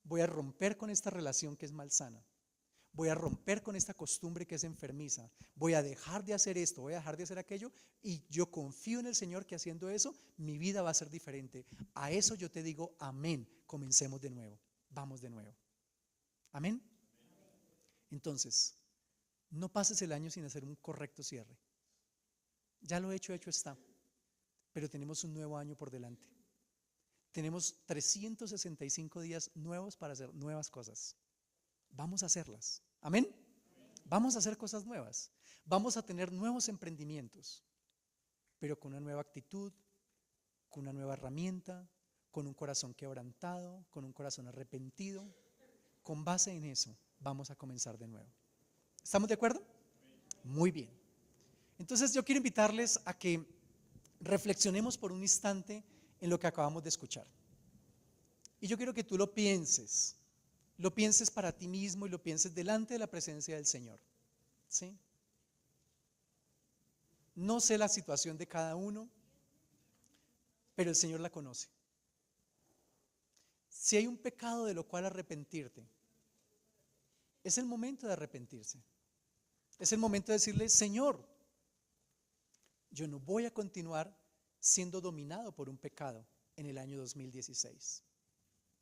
voy a romper con esta relación que es malsana. Voy a romper con esta costumbre que es enfermiza, voy a dejar de hacer esto, voy a dejar de hacer aquello y yo confío en el Señor que haciendo eso mi vida va a ser diferente. A eso yo te digo amén, comencemos de nuevo, vamos de nuevo. Amén. Entonces, no pases el año sin hacer un correcto cierre. Ya lo hecho está, pero tenemos un nuevo año por delante. tenemos 365 días nuevos para hacer nuevas cosas. Vamos a hacerlas. Amén. Vamos a hacer cosas nuevas. Vamos a tener nuevos emprendimientos, pero con una nueva actitud, con una nueva herramienta, con un corazón quebrantado, con un corazón arrepentido. Con base en eso, vamos a comenzar de nuevo. ¿Estamos de acuerdo? Muy bien. Entonces yo quiero invitarles a que reflexionemos por un instante en lo que acabamos de escuchar. Y yo quiero que tú lo pienses para ti mismo y lo pienses delante de la presencia del Señor. ¿Sí? No sé la situación de cada uno, pero el Señor la conoce. Si hay un pecado de lo cual arrepentirte, es el momento de arrepentirse. Es el momento de decirle: Señor, yo no voy a continuar siendo dominado por un pecado en el año 2016.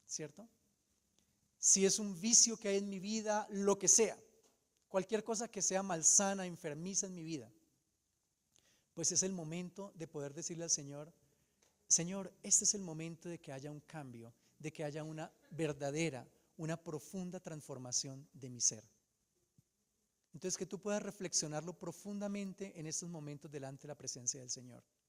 ¿Cierto? Si es un vicio que hay en mi vida, lo que sea, cualquier cosa que sea malsana, enfermiza en mi vida, pues es el momento de poder decirle al Señor: Señor, este es el momento de que haya un cambio, de que haya una verdadera, una profunda transformación de mi ser. Entonces, que tú puedas reflexionarlo profundamente en estos momentos delante de la presencia del Señor.